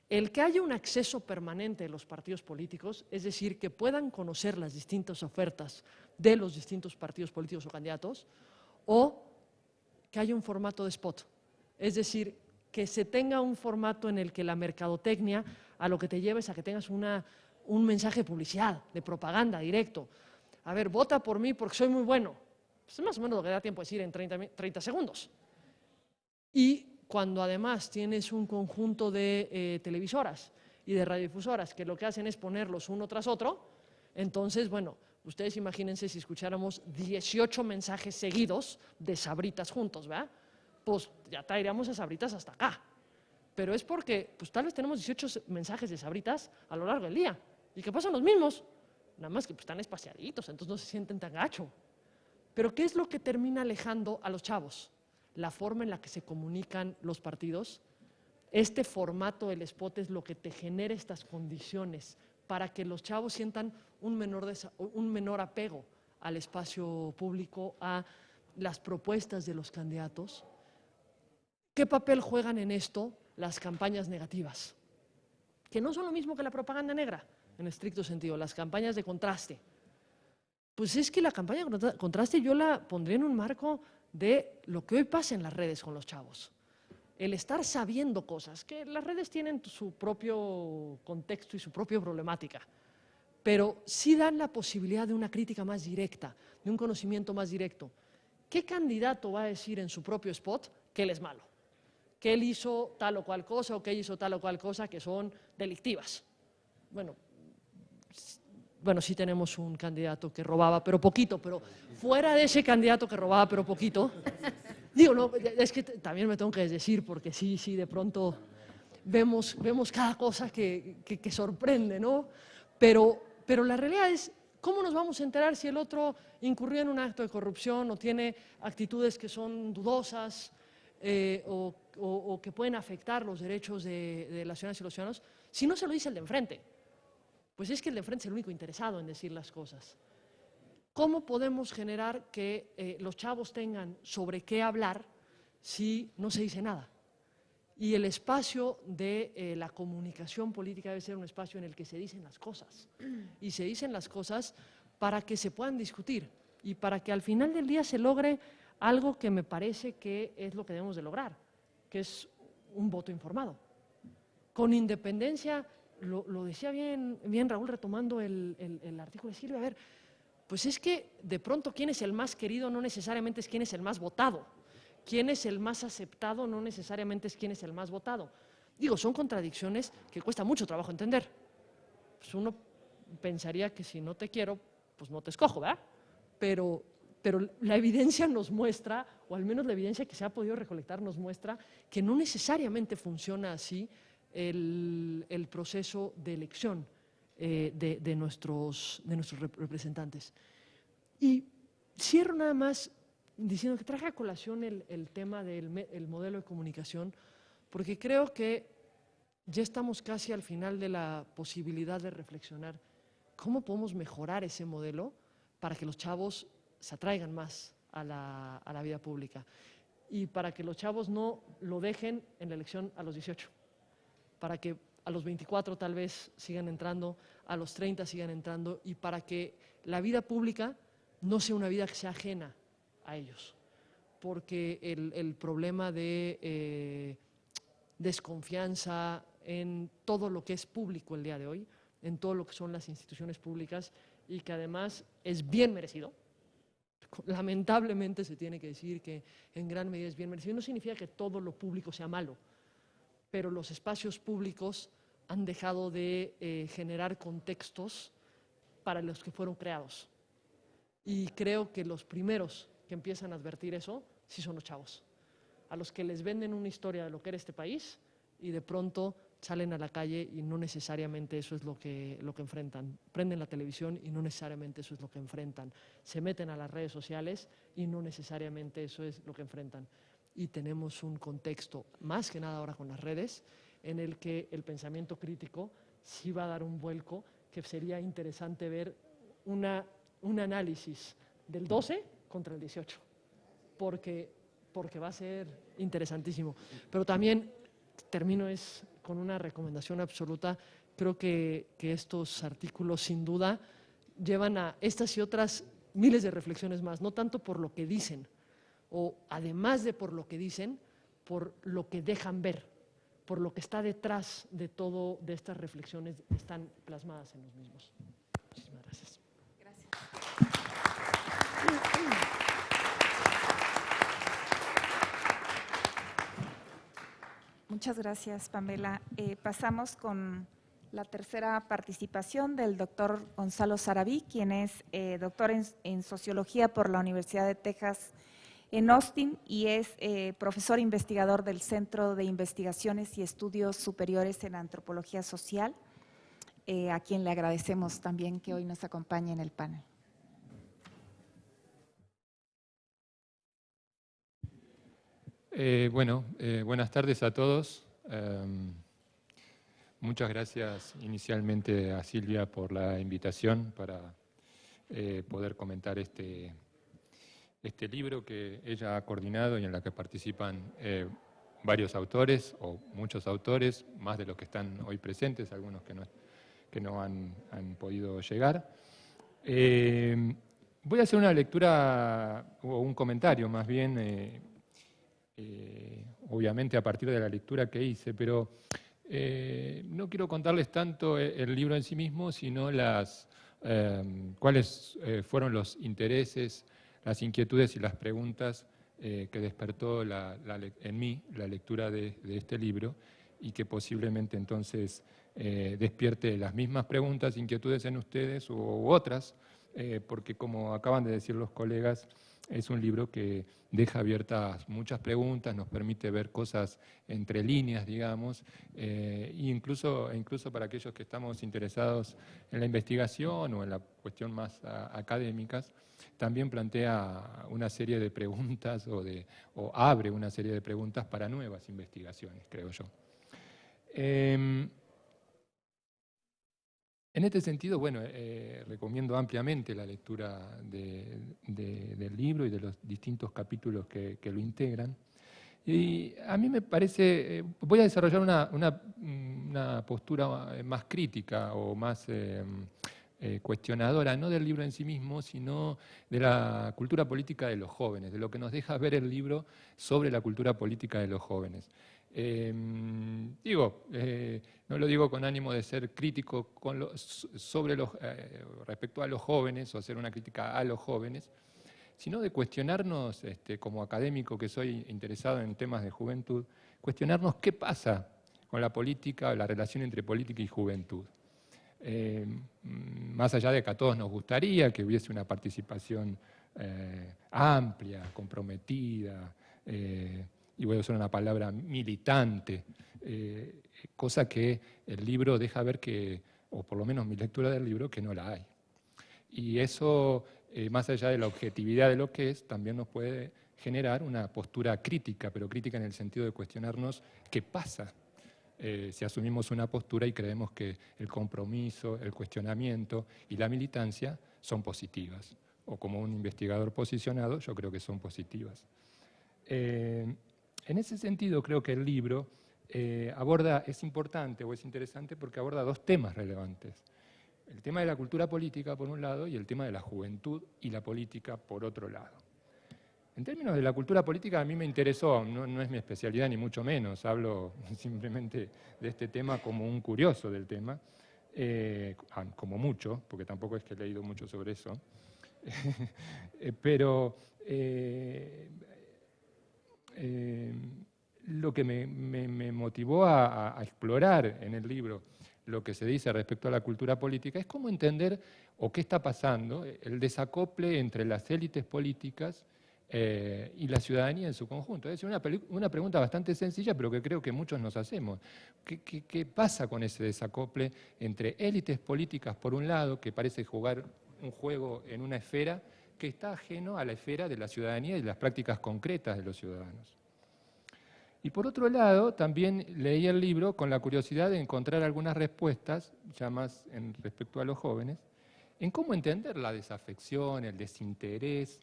El que haya un acceso permanente de los partidos políticos, es decir, que puedan conocer las distintas ofertas de los distintos partidos políticos o candidatos, o que haya un formato de spot, es decir, que se tenga un formato en el que la mercadotecnia a lo que te lleve es a que tengas un mensaje de publicidad, de propaganda directo. A ver, vota por mí porque soy muy bueno. Pues es más o menos lo que da tiempo de decir en 30 segundos. Y cuando además tienes un conjunto de televisoras y de radiodifusoras que lo que hacen es ponerlos uno tras otro, entonces, bueno, ustedes imagínense si escucháramos 18 mensajes seguidos de Sabritas juntos, ¿verdad? Pues ya traeríamos a Sabritas hasta acá. Pero es porque pues tal vez tenemos 18 mensajes de Sabritas a lo largo del día y que pasan los mismos, nada más que pues, están espaciaditos, entonces no se sienten tan gacho. Pero ¿qué es lo que termina alejando a los chavos? La forma en la que se comunican los partidos. Este formato del spot es lo que te genera estas condiciones para que los chavos sientan un menor apego al espacio público, a las propuestas de los candidatos. ¿Qué papel juegan en esto las campañas negativas? Que no son lo mismo que la propaganda negra, en estricto sentido, las campañas de contraste. Pues es que la campaña de contraste yo la pondría en un marco de lo que hoy pasa en las redes con los chavos. El estar sabiendo cosas, que las redes tienen su propio contexto y su propia problemática, pero sí dan la posibilidad de una crítica más directa, de un conocimiento más directo. ¿Qué candidato va a decir en su propio spot que él es malo? Que él hizo tal o cual cosa o que él hizo tal o cual cosa que son delictivas. Bueno, sí tenemos un candidato que robaba, pero poquito, pero fuera de ese candidato que robaba, pero poquito, digo, no, es que también me tengo que decir, porque sí, de pronto vemos cada cosa que sorprende, ¿no? Pero la realidad es, ¿cómo nos vamos a enterar si el otro incurrió en un acto de corrupción o tiene actitudes que son dudosas o que pueden afectar los derechos de las ciudadanas y los ciudadanos, si no se lo dice el de enfrente? Pues es que el de enfrente es el único interesado en decir las cosas. ¿Cómo podemos generar que los chavos tengan sobre qué hablar si no se dice nada? Y el espacio de la comunicación política debe ser un espacio en el que se dicen las cosas. Y se dicen las cosas para que se puedan discutir y para que al final del día se logre algo que me parece que es lo que debemos de lograr, que es un voto informado. Con independencia, lo decía bien Raúl retomando el artículo de Silvia, a ver, pues es que de pronto quién es el más querido no necesariamente es quién es el más votado, quién es el más aceptado no necesariamente es quién es el más votado. Digo, son contradicciones que cuesta mucho trabajo entender. Pues uno pensaría que si no te quiero, pues no te escojo, ¿verdad? Pero la evidencia nos muestra, o al menos la evidencia que se ha podido recolectar nos muestra que no necesariamente funciona así el proceso de elección de nuestros representantes. Y cierro nada más diciendo que traje a colación el tema del modelo de comunicación, porque creo que ya estamos casi al final de la posibilidad de reflexionar cómo podemos mejorar ese modelo para que los chavos se atraigan más a la vida pública y para que los chavos no lo dejen en la elección a los 18, para que a los 24 tal vez sigan entrando, a los 30 sigan entrando y para que la vida pública no sea una vida que sea ajena a ellos, porque el problema de desconfianza en todo lo que es público el día de hoy, en todo lo que son las instituciones públicas y que además es bien merecido. Lamentablemente se tiene que decir que en gran medida es bien merecido. No significa que todo lo público sea malo, pero los espacios públicos han dejado de generar contextos para los que fueron creados. Y creo que los primeros que empiezan a advertir eso sí son los chavos. a los que les venden una historia de lo que era este país y de pronto salen a la calle y no necesariamente eso es lo que enfrentan. Prenden la televisión y no necesariamente eso es lo que enfrentan. Se meten a las redes sociales y no necesariamente eso es lo que enfrentan. Y tenemos un contexto, más que nada ahora con las redes, en el que el pensamiento crítico sí va a dar un vuelco, que sería interesante ver un análisis del 12 contra el 18, porque va a ser interesantísimo. Pero también termino con una recomendación absoluta. Creo que estos artículos sin duda llevan a estas y otras miles de reflexiones más, no tanto por lo que dicen, o además de por lo que dicen, por lo que dejan ver, por lo que está detrás de todo de estas reflexiones están plasmadas en los mismos. Muchísimas gracias. Muchas gracias, Pamela. Pasamos con la tercera participación del doctor Gonzalo Sarabí, quien es doctor en Sociología por la Universidad de Texas en Austin y es profesor investigador del Centro de Investigaciones y Estudios Superiores en Antropología Social, a quien le agradecemos también que hoy nos acompañe en el panel. Buenas tardes a todos. Muchas gracias inicialmente a Silvia por la invitación para poder comentar este libro que ella ha coordinado y en la que participan varios autores o muchos autores, más de los que están hoy presentes, algunos que no han podido llegar. Voy a hacer una lectura o un comentario más bien, obviamente a partir de la lectura que hice, pero no quiero contarles tanto el libro en sí mismo, sino cuáles fueron los intereses, las inquietudes y las preguntas que despertó en mí la lectura de este libro y que posiblemente entonces despierte las mismas preguntas, inquietudes en ustedes u otras, porque como acaban de decir los colegas, es un libro que deja abiertas muchas preguntas, nos permite ver cosas entre líneas, digamos, e incluso para aquellos que estamos interesados en la investigación o en la cuestión más académicas, también plantea una serie de preguntas o abre una serie de preguntas para nuevas investigaciones, creo yo. En este sentido, bueno, recomiendo ampliamente la lectura del libro y de los distintos capítulos que lo integran. Y a mí me parece, voy a desarrollar una postura más crítica o más cuestionadora, no del libro en sí mismo, sino de la cultura política de los jóvenes, de lo que nos deja ver el libro sobre la cultura política de los jóvenes. No lo digo con ánimo de ser crítico respecto a los jóvenes o hacer una crítica a los jóvenes, sino de cuestionarnos, como académico que soy interesado en temas de juventud, cuestionarnos qué pasa con la política, la relación entre política y juventud. Más allá de que a todos nos gustaría que hubiese una participación amplia, comprometida, y voy a usar una palabra, militante, cosa que el libro deja ver que, o por lo menos mi lectura del libro, que no la hay. Y eso, más allá de la objetividad de lo que es, también nos puede generar una postura crítica, pero crítica en el sentido de cuestionarnos qué pasa si asumimos una postura y creemos que el compromiso, el cuestionamiento y la militancia son positivas, o como un investigador posicionado, yo creo que son positivas. En ese sentido, creo que el libro es importante o es interesante porque aborda dos temas relevantes. El tema de la cultura política, por un lado, y el tema de la juventud y la política, por otro lado. En términos de la cultura política, a mí me interesó, no es mi especialidad ni mucho menos, hablo simplemente de este tema como un curioso del tema, como mucho, porque tampoco es que he leído mucho sobre eso, pero lo que me motivó a explorar en el libro lo que se dice respecto a la cultura política es cómo entender o qué está pasando, el desacople entre las élites políticas y la ciudadanía en su conjunto. Es decir, una pregunta bastante sencilla, pero que creo que muchos nos hacemos. ¿Qué pasa con ese desacople entre élites políticas, por un lado, que parece jugar un juego en una esfera que está ajeno a la esfera de la ciudadanía y de las prácticas concretas de los ciudadanos? Y por otro lado, también leí el libro con la curiosidad de encontrar algunas respuestas, ya más respecto a los jóvenes, en cómo entender la desafección, el desinterés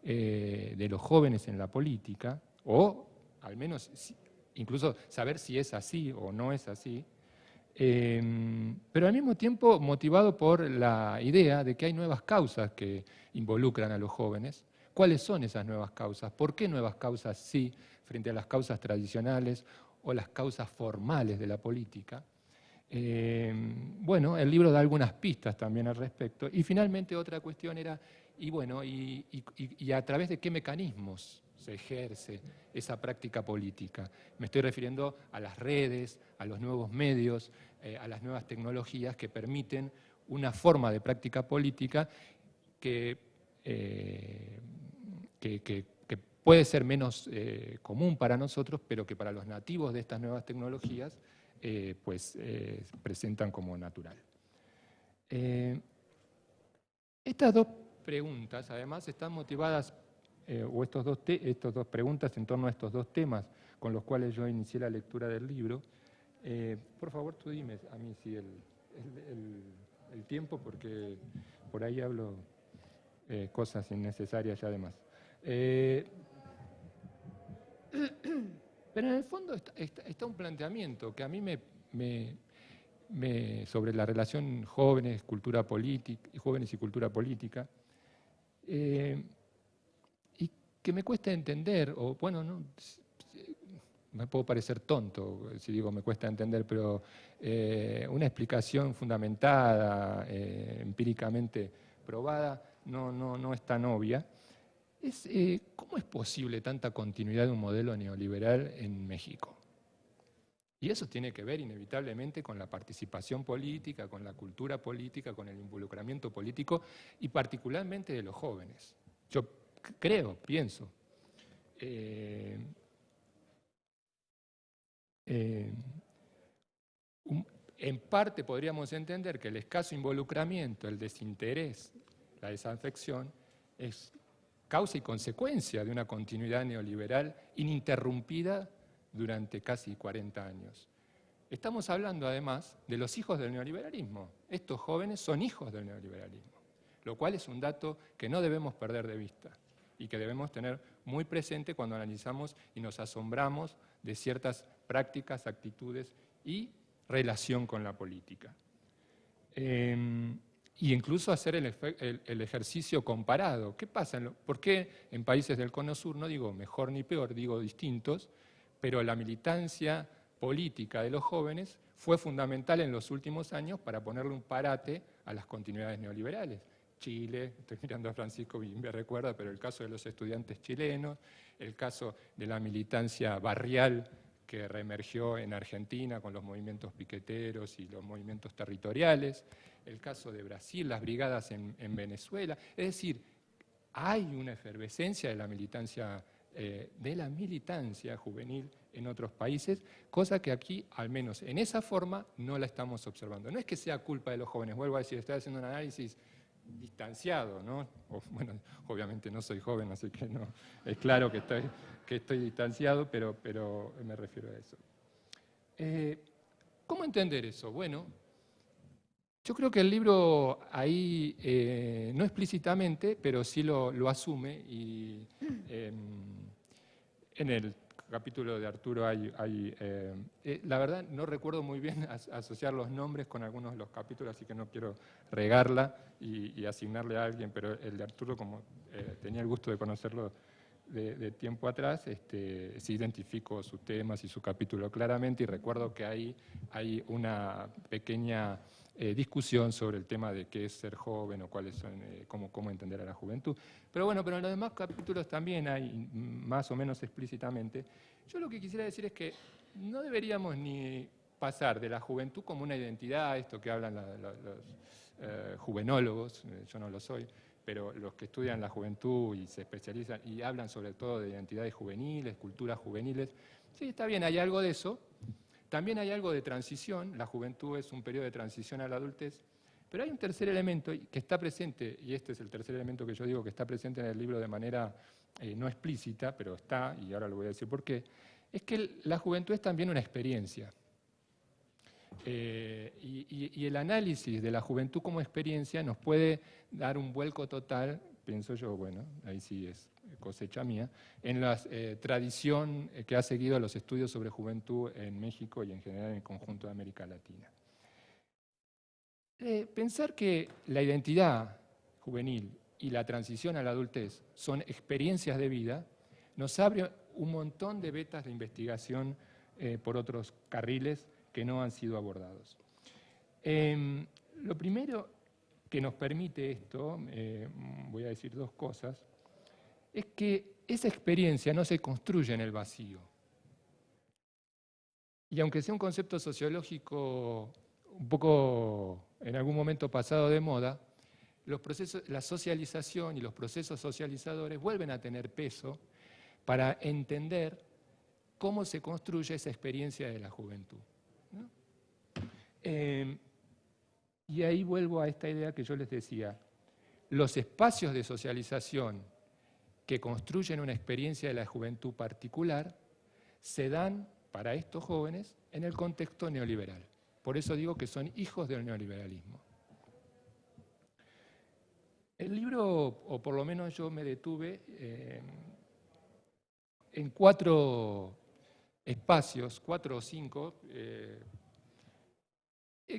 de los jóvenes en la política, o al menos incluso saber si es así o no es así, pero al mismo tiempo motivado por la idea de que hay nuevas causas que involucran a los jóvenes. ¿Cuáles son esas nuevas causas? ¿Por qué nuevas causas sí frente a las causas tradicionales o las causas formales de la política? Bueno, el libro da algunas pistas también al respecto. Y finalmente otra cuestión era, y a través de qué mecanismos se ejerce esa práctica política. Me estoy refiriendo a las redes, a los nuevos medios, a las nuevas tecnologías que permiten una forma de práctica política que puede ser menos común para nosotros, pero que para los nativos de estas nuevas tecnologías presentan como natural. Estas dos preguntas, además, están motivadas, o estas dos preguntas en torno a estos dos temas con los cuales yo inicié la lectura del libro. Por favor, tú dime a mí si el tiempo, porque por ahí hablo cosas innecesarias ya además. Pero en el fondo está un planteamiento que a mí sobre la relación jóvenes y cultura política, y que me cuesta entender, o bueno, no, me puedo parecer tonto si digo me cuesta entender, pero una explicación fundamentada, empíricamente probada, no es tan obvia. ¿Cómo es posible tanta continuidad de un modelo neoliberal en México? Y eso tiene que ver inevitablemente con la participación política, con la cultura política, con el involucramiento político y particularmente de los jóvenes. Yo pienso. En parte podríamos entender que el escaso involucramiento, el desinterés, la desafección es causa y consecuencia de una continuidad neoliberal ininterrumpida durante casi 40 años. Estamos hablando además de los hijos del neoliberalismo. Estos jóvenes son hijos del neoliberalismo, lo cual es un dato que no debemos perder de vista y que debemos tener muy presente cuando analizamos y nos asombramos de ciertas prácticas, actitudes y relación con la política. Y incluso hacer el ejercicio comparado. ¿Qué pasa? ¿Por qué en países del Cono Sur, no digo mejor ni peor, digo distintos, pero la militancia política de los jóvenes fue fundamental en los últimos años para ponerle un parate a las continuidades neoliberales? Chile, estoy mirando a Francisco y me recuerda, pero el caso de los estudiantes chilenos, el caso de la militancia barrial que reemergió en Argentina con los movimientos piqueteros y los movimientos territoriales, el caso de Brasil, las brigadas en Venezuela. Es decir, hay una efervescencia de la militancia juvenil en otros países, cosa que aquí, al menos en esa forma, no la estamos observando. No es que sea culpa de los jóvenes, vuelvo a decir, estoy haciendo un análisis distanciado, ¿no? Bueno, obviamente no soy joven, así que no, es claro que estoy distanciado, pero me refiero a eso. ¿Cómo entender eso? Bueno, yo creo que el libro ahí, no explícitamente, pero sí lo asume, y en el capítulo de Arturo la verdad no recuerdo muy bien asociar los nombres con algunos de los capítulos, así que no quiero regarla y asignarle a alguien, pero el de Arturo, como tenía el gusto de conocerlo de tiempo atrás, sí identifico sus temas y su capítulo claramente, y recuerdo que ahí hay una pequeña discusión sobre el tema de qué es ser joven o cuáles son, cómo entender a la juventud. Pero bueno, pero en los demás capítulos también hay, más o menos explícitamente. Yo lo que quisiera decir es que no deberíamos ni pasar de la juventud como una identidad, esto que hablan los juvenólogos, yo no lo soy, pero los que estudian la juventud y se especializan y hablan sobre todo de identidades juveniles, culturas juveniles, sí, está bien, hay algo de eso. También hay algo de transición, la juventud es un periodo de transición a la adultez, pero hay un tercer elemento que está presente, y este es el tercer elemento que yo digo que está presente en el libro de manera no explícita, pero está, y ahora lo voy a decir por qué, es que la juventud es también una experiencia. Y el análisis de la juventud como experiencia nos puede dar un vuelco total, pienso yo, bueno, ahí sí es cosecha mía, en la tradición que ha seguido los estudios sobre juventud en México y en general en el conjunto de América Latina. Pensar que la identidad juvenil y la transición a la adultez son experiencias de vida nos abre un montón de vetas de investigación por otros carriles que no han sido abordados. Lo primero que nos permite esto, voy a decir dos cosas, es que esa experiencia no se construye en el vacío. Y aunque sea un concepto sociológico un poco en algún momento pasado de moda, los procesos, la socialización y los procesos socializadores vuelven a tener peso para entender cómo se construye esa experiencia de la juventud, ¿no? Y ahí vuelvo a esta idea que yo les decía. Los espacios de socialización que construyen una experiencia de la juventud particular se dan para estos jóvenes en el contexto neoliberal. Por eso digo que son hijos del neoliberalismo. El libro, o por lo menos yo me detuve en 4 espacios, 4 o 5.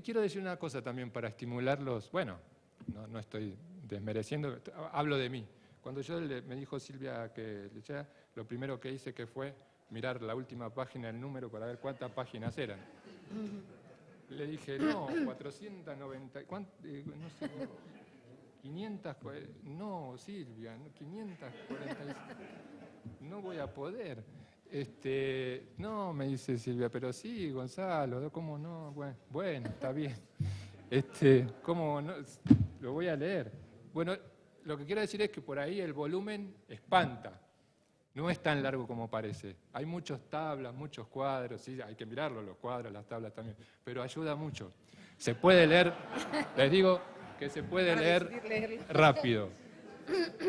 Quiero decir una cosa también para estimularlos. Bueno, no estoy desmereciendo, hablo de mí. Cuando me dijo Silvia que leyera, lo primero que hice que fue mirar la última página del número para ver cuántas páginas eran. Le dije, no, 490, no sé, 500, no, Silvia, 546, no voy a poder. No, me dice Silvia, pero sí, Gonzalo, ¿cómo no? Bueno, está bien. ¿Cómo no? Lo voy a leer. Bueno, lo que quiero decir es que por ahí el volumen espanta. No es tan largo como parece. Hay muchas tablas, muchos cuadros, sí, hay que mirarlo, los cuadros, las tablas también, pero ayuda mucho. Se puede leer, les digo que se puede leer rápido.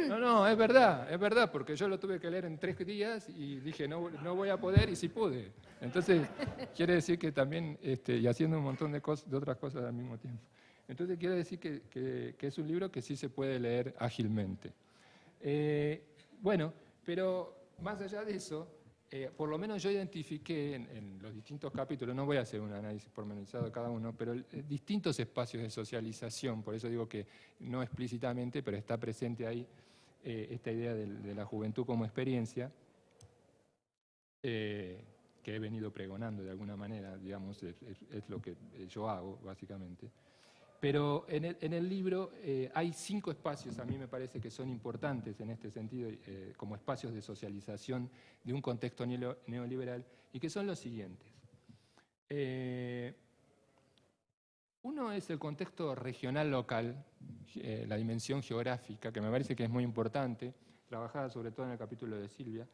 No, es verdad, porque yo lo tuve que leer en 3 días y dije, no voy a poder, y sí pude. Entonces, quiere decir que también, y haciendo un montón de otras cosas al mismo tiempo. Entonces, quiero decir que es un libro que sí se puede leer ágilmente. Bueno, pero más allá de eso, por lo menos yo identifiqué en los distintos capítulos, no voy a hacer un análisis pormenorizado de cada uno, pero distintos espacios de socialización, por eso digo que no explícitamente, pero está presente ahí esta idea de la juventud como experiencia, que he venido pregonando de alguna manera, digamos, es lo que yo hago, básicamente. Pero en el libro hay 5 espacios, a mí me parece que son importantes en este sentido, como espacios de socialización de un contexto neoliberal, y que son los siguientes. Uno es el contexto regional local, la dimensión geográfica, que me parece que es muy importante, trabajada sobre todo en el capítulo de Silvia.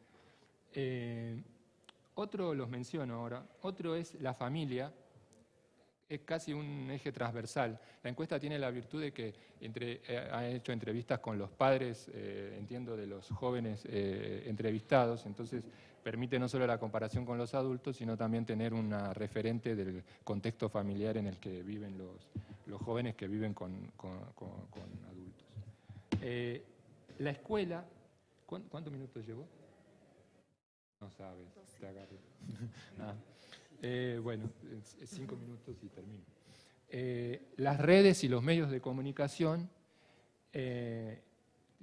Otro, los menciono ahora, otro es la familia. Es casi un eje transversal. La encuesta tiene la virtud de que ha hecho entrevistas con los padres, entiendo, de los jóvenes entrevistados, entonces permite no solo la comparación con los adultos, sino también tener una referente del contexto familiar en el que viven los jóvenes que viven con adultos. La escuela, ¿cuántos minutos llevo? No sabes, te agarro. Bueno, 5 minutos y termino. Las redes y los medios de comunicación,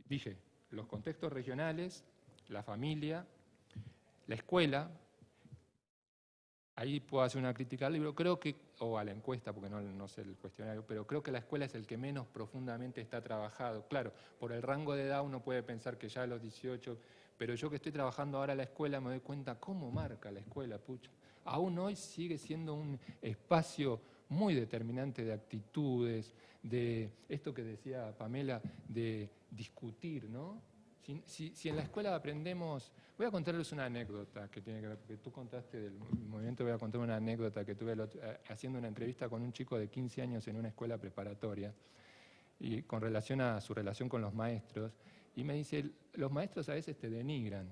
dije, los contextos regionales, la familia, la escuela. Ahí puedo hacer una crítica al libro, creo que, o a la encuesta, porque no sé el cuestionario, pero creo que la escuela es el que menos profundamente está trabajado. Claro, por el rango de edad uno puede pensar que ya a los 18, pero yo que estoy trabajando ahora en la escuela me doy cuenta cómo marca la escuela, pucha. Aún hoy sigue siendo un espacio muy determinante de actitudes, de esto que decía Pamela, de discutir, ¿no? Si en la escuela aprendemos... Voy a contarles una anécdota que tiene que ver, porque tú contaste del movimiento, voy a contar una anécdota que tuve haciendo una entrevista con un chico de 15 años en una escuela preparatoria, y con relación a su relación con los maestros, y me dice, los maestros a veces te denigran.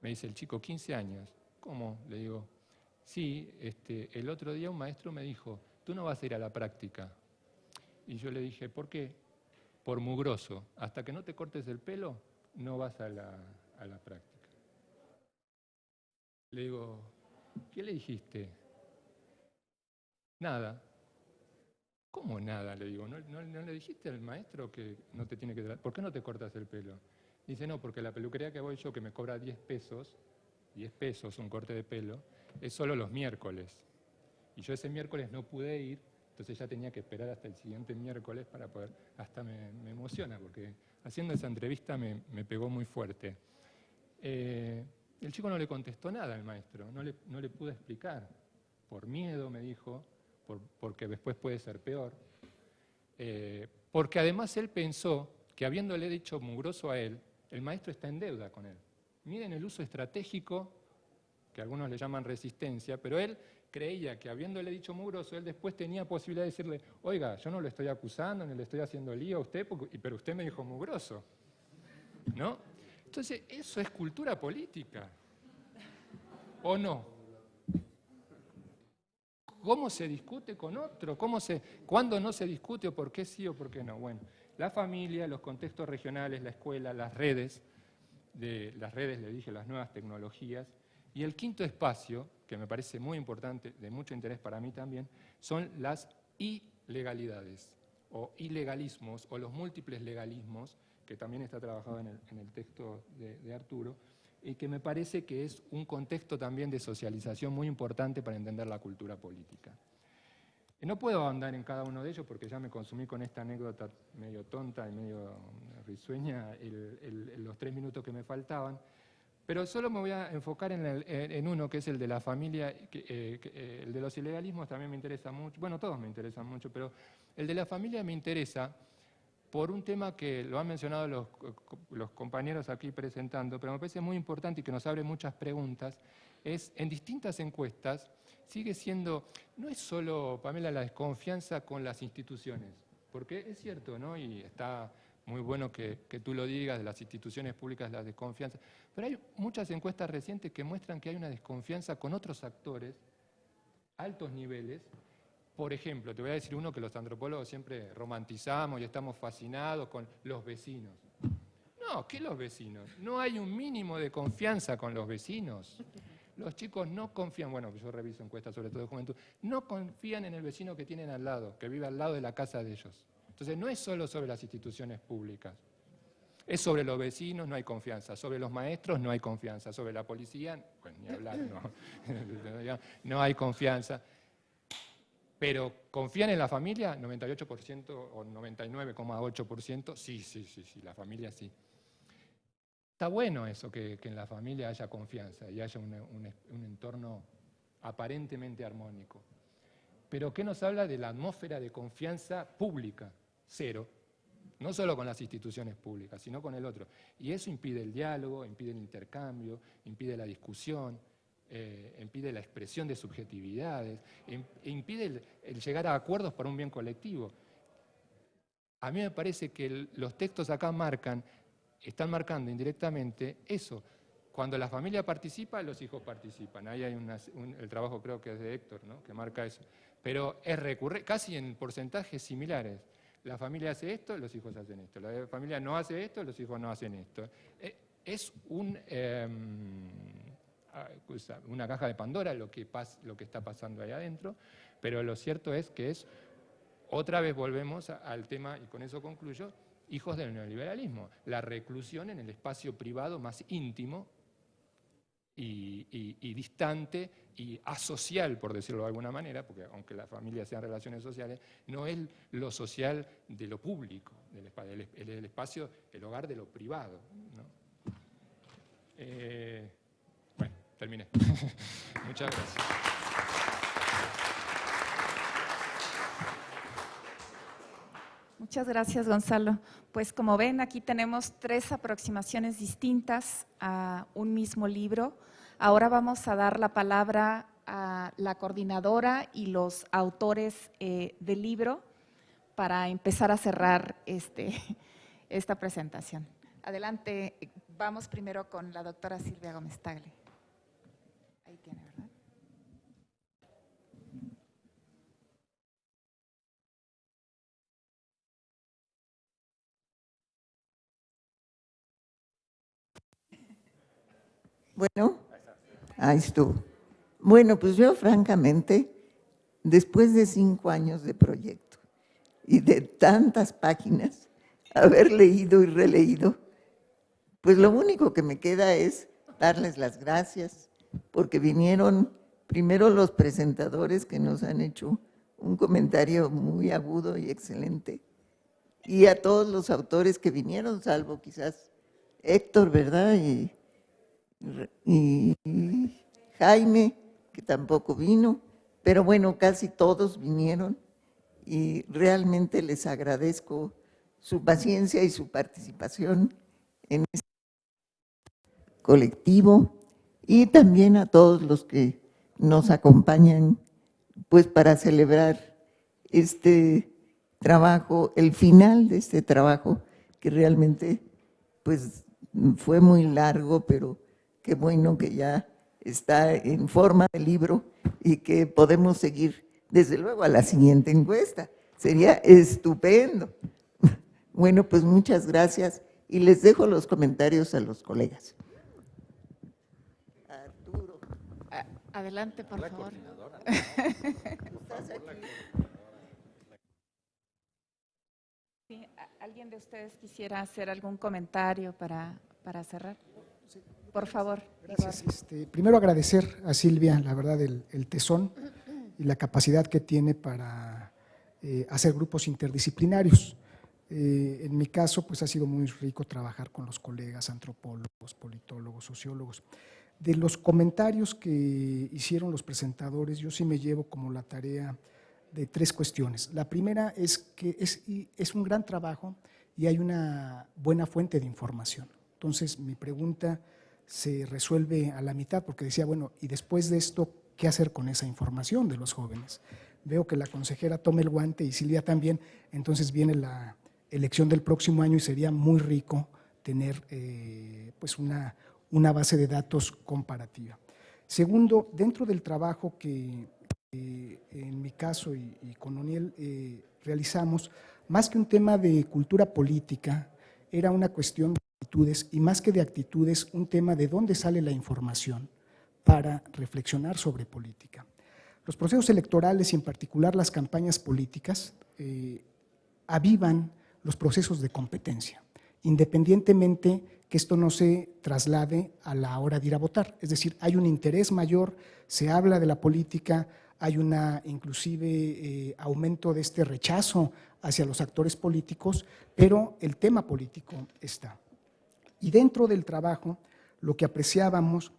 Me dice el chico, 15 años, ¿cómo? Le digo, sí, el otro día un maestro me dijo, tú no vas a ir a la práctica. Y yo le dije, ¿por qué? Por mugroso. Hasta que no te cortes el pelo, no vas a la práctica. Le digo, ¿qué le dijiste? Nada. ¿Cómo nada? Le digo, ¿no le dijiste al maestro que no te tiene que dar? ¿Por qué no te cortas el pelo? Dice, no, porque la peluquería que voy yo, que me cobra 10 pesos un corte de pelo, es solo los miércoles. Y yo ese miércoles no pude ir, entonces ya tenía que esperar hasta el siguiente miércoles para poder... Hasta me emociona, porque haciendo esa entrevista me pegó muy fuerte. El chico no le contestó nada al maestro, no le pude explicar. Por miedo, me dijo, porque después puede ser peor. Porque además él pensó que habiéndole dicho mugroso a él, el maestro está en deuda con él. Miren el uso estratégico, que algunos le llaman resistencia, pero él creía que habiéndole dicho mugroso, él después tenía posibilidad de decirle, oiga, yo no lo estoy acusando, ni le estoy haciendo lío a usted, pero usted me dijo mugroso, ¿no? Entonces, eso es cultura política, ¿o no? ¿Cómo se discute con otro? ¿Cuándo no se discute o por qué sí o por qué no? Bueno, la familia, los contextos regionales, la escuela, las redes, le dije, las nuevas tecnologías. Y el quinto espacio, que me parece muy importante, de mucho interés para mí también, son las ilegalidades, o ilegalismos, o los múltiples legalismos, que también está trabajado en el texto de Arturo, y que me parece que es un contexto también de socialización muy importante para entender la cultura política. No puedo ahondar en cada uno de ellos porque ya me consumí con esta anécdota medio tonta y medio risueña los 3 minutos que me faltaban, pero solo me voy a enfocar en uno, que es el de la familia, el de los ilegalismos también me interesa mucho, bueno, todos me interesan mucho, pero el de la familia me interesa por un tema que lo han mencionado los compañeros aquí presentando, pero me parece muy importante y que nos abre muchas preguntas, es en distintas encuestas sigue siendo, no es solo, Pamela, la desconfianza con las instituciones, porque es cierto, ¿no? Y está muy bueno que tú lo digas, de las instituciones públicas, la desconfianza, pero hay muchas encuestas recientes que muestran que hay una desconfianza con otros actores, altos niveles. Por ejemplo, te voy a decir uno que los antropólogos siempre romantizamos y estamos fascinados con los vecinos. No, ¿qué los vecinos? No hay un mínimo de confianza con los vecinos. Los chicos no confían, bueno, yo reviso encuestas sobre todo de juventud, no confían en el vecino que tienen al lado, que vive al lado de la casa de ellos. Entonces no es solo sobre las instituciones públicas, es sobre los vecinos, no hay confianza, sobre los maestros no hay confianza, sobre la policía, bueno, ni hablar, no hay confianza. Pero ¿confían en la familia? 98% o 99,8%, sí, la familia sí. Está bueno eso, que en la familia haya confianza y haya un entorno aparentemente armónico. Pero ¿qué nos habla de la atmósfera de confianza pública? Cero. No solo con las instituciones públicas, sino con el otro. Y eso impide el diálogo, impide el intercambio, impide la discusión, impide la expresión de subjetividades, impide el llegar a acuerdos para un bien colectivo. A mí me parece que los textos acá están marcando indirectamente eso. Cuando la familia participa, los hijos participan. Ahí hay el trabajo, creo que es de Héctor, ¿no?, que marca eso. Pero es recurrente, casi en porcentajes similares. La familia hace esto, los hijos hacen esto. La familia no hace esto, los hijos no hacen esto. Es una caja de Pandora lo que está pasando ahí adentro, pero lo cierto es que otra vez volvemos al tema, y con eso concluyo, hijos del neoliberalismo, la reclusión en el espacio privado más íntimo y distante y asocial, por decirlo de alguna manera, porque aunque la familia sean relaciones sociales, no es lo social de lo público, el espacio, el hogar de lo privado, ¿no? Bueno, terminé. Muchas gracias. Muchas gracias, Gonzalo. Pues como ven, aquí tenemos 3 aproximaciones distintas a un mismo libro. Ahora vamos a dar la palabra a la coordinadora y los autores del libro para empezar a cerrar esta presentación. Adelante, vamos primero con la doctora Silvia Gómez Tagle. Ahí tiene, ¿verdad? Bueno, ahí estuvo. Bueno, pues yo francamente, después de 5 años de proyecto y de tantas páginas, haber leído y releído, pues lo único que me queda es darles las gracias, porque vinieron primero los presentadores que nos han hecho un comentario muy agudo y excelente, y a todos los autores que vinieron, salvo quizás Héctor, ¿verdad? Y Jaime, que tampoco vino, pero bueno, casi todos vinieron y realmente les agradezco su paciencia y su participación en este colectivo, y también a todos los que nos acompañan pues para celebrar este trabajo, el final de este trabajo, que realmente pues fue muy largo, pero qué bueno que ya está en forma de libro y que podemos seguir, desde luego, a la siguiente encuesta. Sería estupendo. Bueno, pues muchas gracias y les dejo los comentarios a los colegas. Arturo. Adelante, por favor. Sí, ¿alguien de ustedes quisiera hacer algún comentario para cerrar? Por favor. Gracias. Primero agradecer a Silvia, la verdad, el tesón y la capacidad que tiene para hacer grupos interdisciplinarios. En mi caso, pues ha sido muy rico trabajar con los colegas antropólogos, politólogos, sociólogos. De los comentarios que hicieron los presentadores, yo sí me llevo como la tarea de 3 cuestiones. La primera es que es un gran trabajo y hay una buena fuente de información. Entonces, mi pregunta se resuelve a la mitad, porque decía, bueno, y después de esto, ¿qué hacer con esa información de los jóvenes? Veo que la consejera toma el guante y Silvia también, entonces viene la elección del próximo año y sería muy rico tener pues una base de datos comparativa. Segundo, dentro del trabajo que en mi caso y con Oniel realizamos, más que un tema de cultura política, era una cuestión de actitudes, y más que de actitudes, un tema de dónde sale la información para reflexionar sobre política. Los procesos electorales y en particular las campañas políticas avivan los procesos de competencia, independientemente que esto no se traslade a la hora de ir a votar. Es decir, hay un interés mayor, se habla de la política, hay una inclusive aumento de este rechazo hacia los actores políticos, pero el tema político está. Y dentro del trabajo, lo que apreciábamos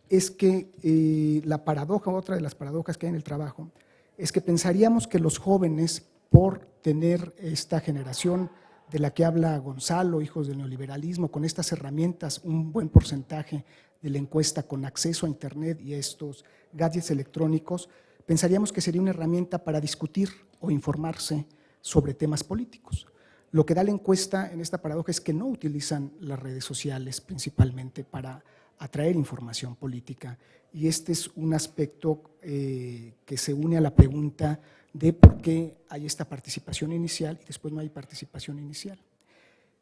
es que la paradoja, otra de las paradojas que hay en el trabajo, es que pensaríamos que los jóvenes, por tener esta generación de la que habla Gonzalo, hijos del neoliberalismo, con estas herramientas, un buen porcentaje de la encuesta con acceso a Internet y a estos gadgets electrónicos, pensaríamos que sería una herramienta para discutir o informarse sobre temas políticos. Lo que da la encuesta en esta paradoja es que no utilizan las redes sociales principalmente para atraer información política, y este es un aspecto que se une a la pregunta de por qué hay esta participación inicial y después no hay participación inicial.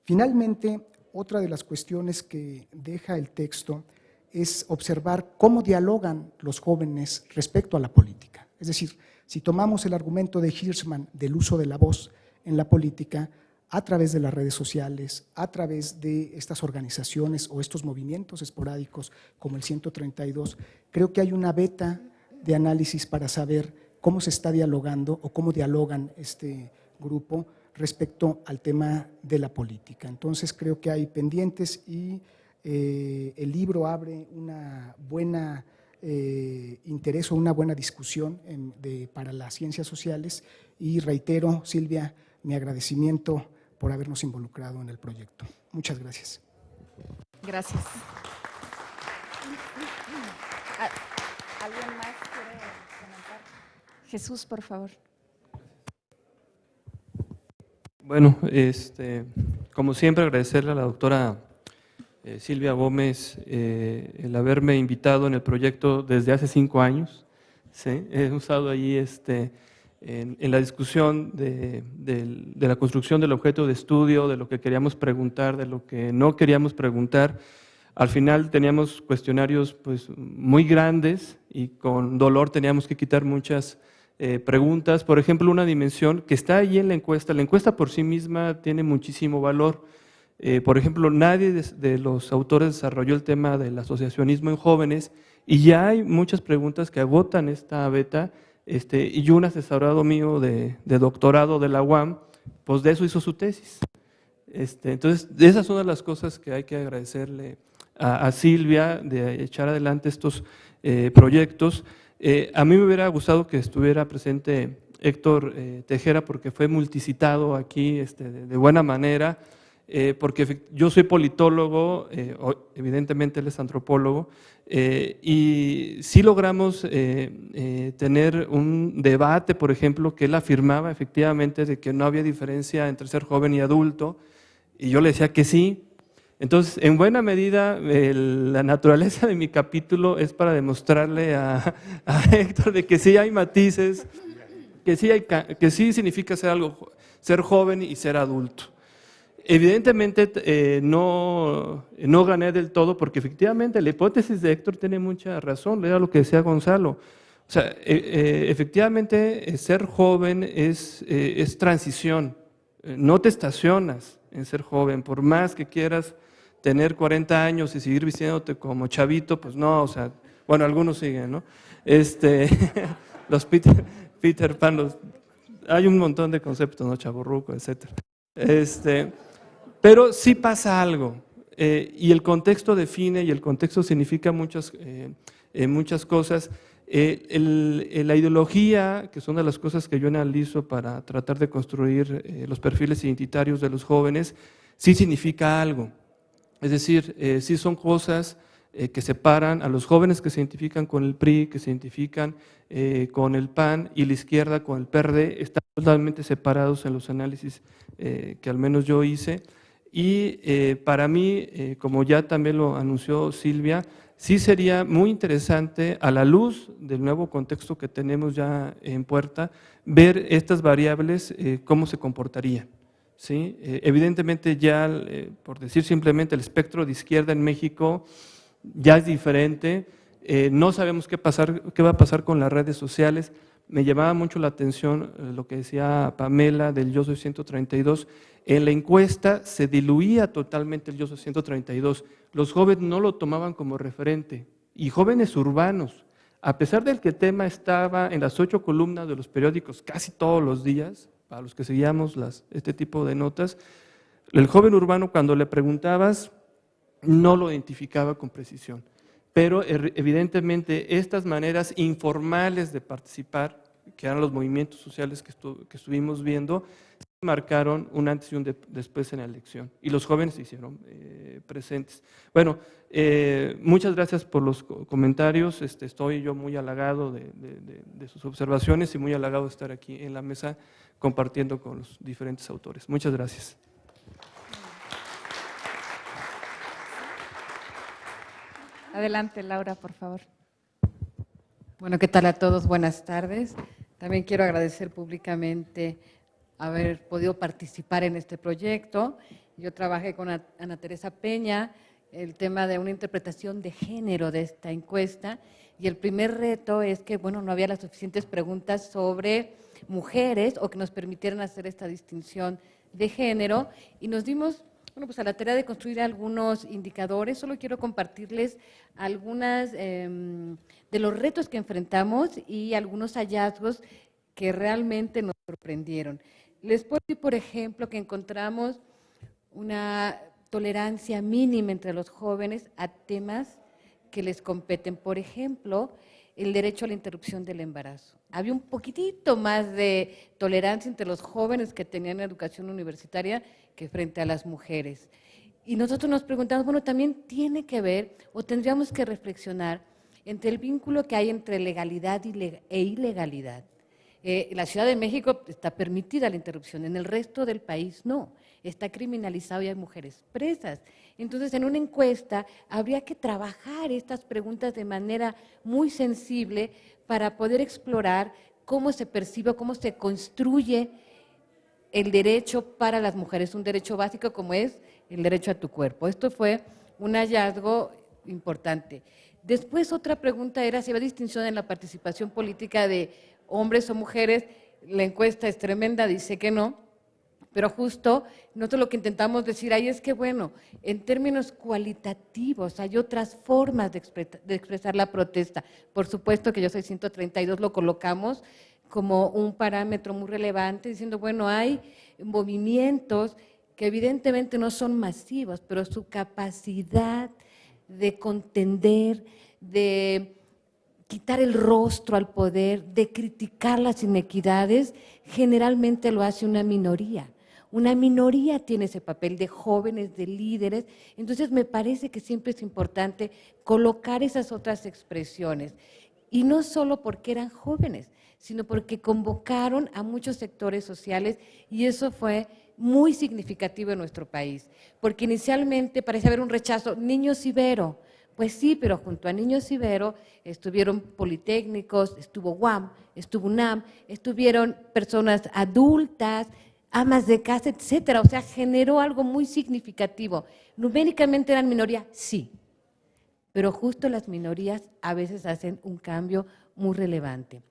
Finalmente, otra de las cuestiones que deja el texto es observar cómo dialogan los jóvenes respecto a la política. Es decir, si tomamos el argumento de Hirschman del uso de la voz en la política, a través de las redes sociales, a través de estas organizaciones o estos movimientos esporádicos como el 132, creo que hay una beta de análisis para saber cómo se está dialogando o cómo dialogan este grupo respecto al tema de la política. Entonces creo que hay pendientes y el libro abre una buena interés o una buena discusión para las ciencias sociales, y reitero, Silvia, mi agradecimiento por habernos involucrado en el proyecto. Muchas gracias. Gracias. ¿Alguien más quiere comentar? Jesús, por favor. Bueno, como siempre agradecerle a la doctora Silvia Gómez el haberme invitado en el proyecto desde hace 5 años. ¿Sí? He usado allí en la discusión de la construcción del objeto de estudio, de lo que queríamos preguntar, de lo que no queríamos preguntar. Al final teníamos cuestionarios pues, muy grandes y con dolor teníamos que quitar muchas preguntas. Por ejemplo, una dimensión que está ahí en la encuesta por sí misma tiene muchísimo valor. Por ejemplo, nadie de los autores desarrolló el tema del asociacionismo en jóvenes y ya hay muchas preguntas que agotan esta beta. Y un asesorado mío de doctorado de la UAM, pues de eso hizo su tesis. Entonces, esas son las cosas que hay que agradecerle a Silvia de echar adelante estos proyectos. A mí me hubiera gustado que estuviera presente Héctor Tejera porque fue multicitado aquí de buena manera, porque yo soy politólogo, evidentemente él es antropólogo, y sí logramos tener un debate, por ejemplo, que él afirmaba efectivamente de que no había diferencia entre ser joven y adulto, y yo le decía que sí. Entonces, en buena medida, la naturaleza de mi capítulo es para demostrarle a Héctor de que sí hay matices, que sí significa ser joven y ser adulto. Evidentemente no gané del todo porque efectivamente la hipótesis de Héctor tiene mucha razón, era lo que decía Gonzalo. O sea, efectivamente ser joven es transición, no te estacionas en ser joven, por más que quieras tener 40 años y seguir vistiéndote como chavito, pues no, o sea, bueno, algunos siguen, ¿no? Los Peter Pan, hay un montón de conceptos, ¿no? Chavorruco, etcétera. Pero sí pasa algo, y el contexto define y el contexto significa muchas cosas. La ideología, que son de las cosas que yo analizo para tratar de construir los perfiles identitarios de los jóvenes, sí significa algo. Es decir, sí son cosas que separan a los jóvenes que se identifican con el PRI, que se identifican con el PAN y la izquierda con el PRD, están totalmente separados en los análisis que al menos yo hice. Y para mí, como ya también lo anunció Silvia, sí sería muy interesante, a la luz del nuevo contexto que tenemos ya en puerta, ver estas variables, cómo se comportarían. ¿Sí? Evidentemente ya, por decir simplemente, el espectro de izquierda en México ya es diferente, no sabemos qué va a pasar con las redes sociales. Me llamaba mucho la atención lo que decía Pamela del Yo Soy 132, en la encuesta se diluía totalmente el Yo Soy 132, los jóvenes no lo tomaban como referente, y jóvenes urbanos, a pesar del que el tema estaba en las 8 columnas de los periódicos casi todos los días, para los que seguíamos este tipo de notas, el joven urbano cuando le preguntabas no lo identificaba con precisión. Pero evidentemente estas maneras informales de participar, que eran los movimientos sociales que estuvimos viendo, marcaron un antes y un después en la elección, y los jóvenes se hicieron presentes. Bueno, muchas gracias por los comentarios, estoy yo muy halagado de sus observaciones y muy halagado de estar aquí en la mesa compartiendo con los diferentes autores. Muchas gracias. Adelante, Laura, por favor. Bueno, ¿qué tal a todos? Buenas tardes. También quiero agradecer públicamente haber podido participar en este proyecto. Yo trabajé con Ana Teresa Peña el tema de una interpretación de género de esta encuesta, y el primer reto es que, bueno, no había las suficientes preguntas sobre mujeres o que nos permitieran hacer esta distinción de género, y nos dimos pues a la tarea de construir algunos indicadores. Solo quiero compartirles algunas de los retos que enfrentamos y algunos hallazgos que realmente nos sorprendieron. Les puedo decir, por ejemplo, que encontramos una tolerancia mínima entre los jóvenes a temas que les competen. Por ejemplo, el derecho a la interrupción del embarazo. había un poquitito más de tolerancia entre los jóvenes que tenían educación universitaria que frente a las mujeres. Y nosotros nos preguntamos, bueno, también tiene que ver, o tendríamos que reflexionar entre el vínculo que hay entre legalidad e ilegalidad. En la Ciudad de México está permitida la interrupción, en el resto del país no, está criminalizado y hay mujeres presas. Entonces, en una encuesta habría que trabajar estas preguntas de manera muy sensible para poder explorar cómo se percibe, cómo se construye el derecho para las mujeres, un derecho básico como es el derecho a tu cuerpo. Esto fue un hallazgo importante. Después otra pregunta era si había distinción en la participación política de hombres o mujeres. La encuesta es tremenda, dice que no, pero justo nosotros lo que intentamos decir ahí es que, bueno, en términos cualitativos hay otras formas de expresar la protesta. Por supuesto que Yo Soy 132 lo colocamos como un parámetro muy relevante, diciendo, bueno, hay movimientos que evidentemente no son masivos, pero su capacidad de contender, de quitar el rostro al poder, de criticar las inequidades, generalmente lo hace una minoría. Una minoría tiene ese papel de jóvenes, de líderes, entonces me parece que siempre es importante colocar esas otras expresiones. Y no solo porque eran jóvenes, sino porque convocaron a muchos sectores sociales y eso fue muy significativo en nuestro país, porque inicialmente parecía haber un rechazo, Niños Ibero, pues sí, pero junto a Niños Ibero estuvieron politécnicos, estuvo UAM, estuvo UNAM, estuvieron personas adultas, amas de casa, etcétera, o sea, generó algo muy significativo. Numéricamente eran minoría, sí, pero justo las minorías a veces hacen un cambio muy relevante.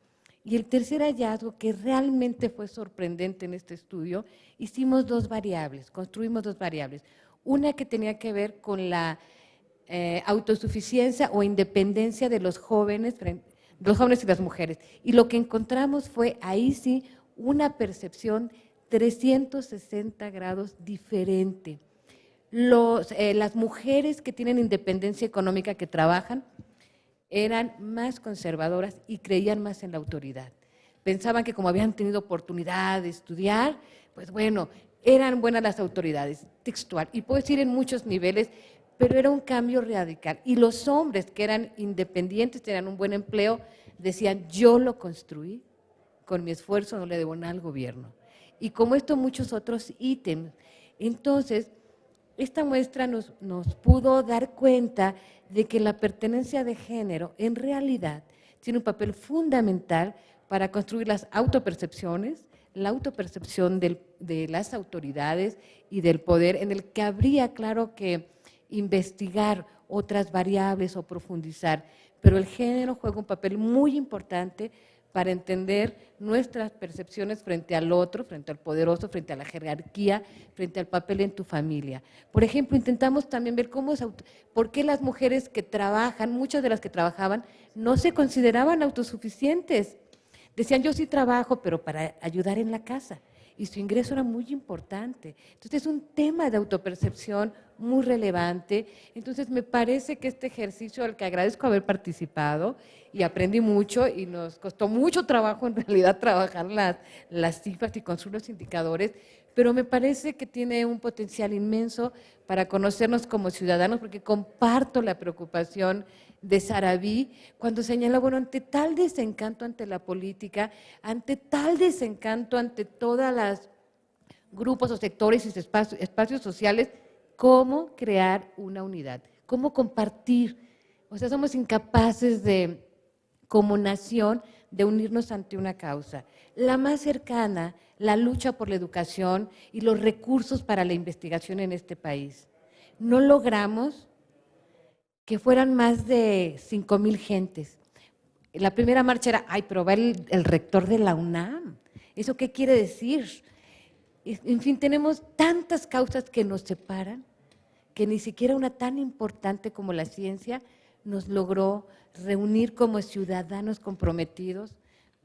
Y el tercer hallazgo, que realmente fue sorprendente en este estudio, hicimos dos variables, construimos dos variables. Una que tenía que ver con la autosuficiencia o independencia de los jóvenes y las mujeres. Y lo que encontramos fue, ahí sí, una percepción 360 grados diferente. Las mujeres que tienen independencia económica, que trabajan, eran más conservadoras y creían más en la autoridad. Pensaban que como habían tenido oportunidad de estudiar, pues bueno, eran buenas las autoridades, textual. Y puedo decir en muchos niveles, pero era un cambio radical. Y los hombres que eran independientes, tenían un buen empleo, decían, yo lo construí, con mi esfuerzo no le debo nada al gobierno. Y como esto, muchos otros ítems. Entonces, esta muestra nos pudo dar cuenta de que la pertenencia de género en realidad tiene un papel fundamental para construir las autopercepciones, la autopercepción de las autoridades y del poder, en el que habría, claro, que investigar otras variables o profundizar, pero el género juega un papel muy importante para entender nuestras percepciones frente al otro, frente al poderoso, frente a la jerarquía, frente al papel en tu familia. Por ejemplo, intentamos también ver por qué las mujeres que trabajan, muchas de las que trabajaban, no se consideraban autosuficientes. Decían, yo sí trabajo, pero para ayudar en la casa. Y su ingreso era muy importante. Entonces, es un tema de autopercepción muy relevante. Entonces, me parece que este ejercicio, al que agradezco haber participado, y aprendí mucho, y nos costó mucho trabajo, en realidad, trabajar las cifras y construir los indicadores, pero me parece que tiene un potencial inmenso para conocernos como ciudadanos, porque comparto la preocupación de Sarabí cuando señala, bueno, ante tal desencanto ante la política, ante tal desencanto ante todas las grupos o sectores y espacios sociales, ¿cómo crear una unidad? ¿Cómo compartir? O sea, somos incapaces de, como nación, de unirnos ante una causa. La más cercana, la lucha por la educación y los recursos para la investigación en este país. No logramos que fueran más de 5,000 gentes. La primera marcha era, ay, pero va el rector de la UNAM. ¿Eso qué quiere decir? En fin, tenemos tantas causas que nos separan, que ni siquiera una tan importante como la ciencia nos logró reunir como ciudadanos comprometidos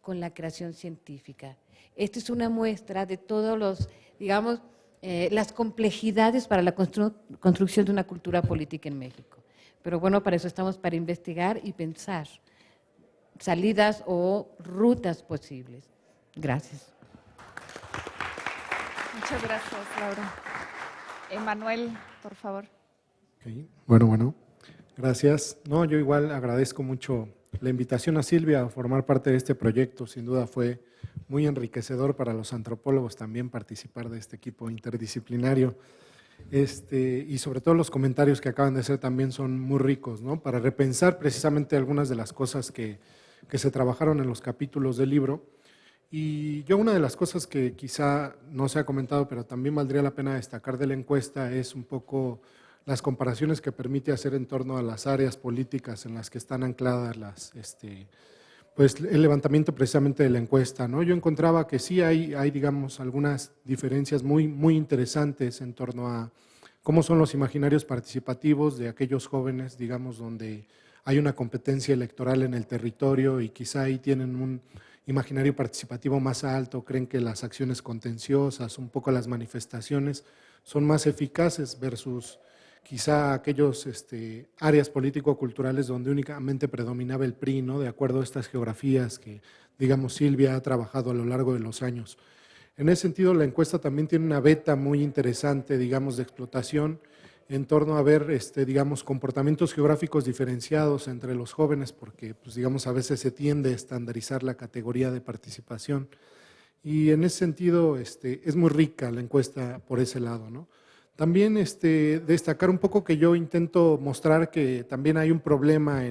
con la creación científica. Esta es una muestra de todos los, digamos, las complejidades para la construcción de una cultura política en México. Pero bueno, para eso estamos, para investigar y pensar salidas o rutas posibles. Gracias. Muchas gracias, Laura. Emanuel, por favor. Okay. Bueno, gracias. No, yo igual agradezco mucho la invitación a Silvia a formar parte de este proyecto. Sin duda fue muy enriquecedor para los antropólogos también participar de este equipo interdisciplinario. Y sobre todo los comentarios que acaban de hacer también son muy ricos, ¿no? Para repensar precisamente algunas de las cosas que se trabajaron en los capítulos del libro. Y yo una de las cosas que quizá no se ha comentado, pero también valdría la pena destacar de la encuesta es un poco las comparaciones que permite hacer en torno a las áreas políticas en las que están ancladas pues el levantamiento precisamente de la encuesta, ¿no? Yo encontraba que sí hay digamos, algunas diferencias muy interesantes en torno a cómo son los imaginarios participativos de aquellos jóvenes, digamos, donde hay una competencia electoral en el territorio y quizá ahí tienen un imaginario participativo más alto, creen que las acciones contenciosas, un poco las manifestaciones, son más eficaces versus quizá aquellos áreas político-culturales donde únicamente predominaba el PRI, ¿no? De acuerdo a estas geografías que, digamos, Silvia ha trabajado a lo largo de los años. En ese sentido, la encuesta también tiene una beta muy interesante, digamos, de explotación en torno a ver, digamos, comportamientos geográficos diferenciados entre los jóvenes, porque, pues, digamos, a veces se tiende a estandarizar la categoría de participación. Y en ese sentido, es muy rica la encuesta por ese lado, ¿no? También destacar un poco que yo intento mostrar que también hay un problema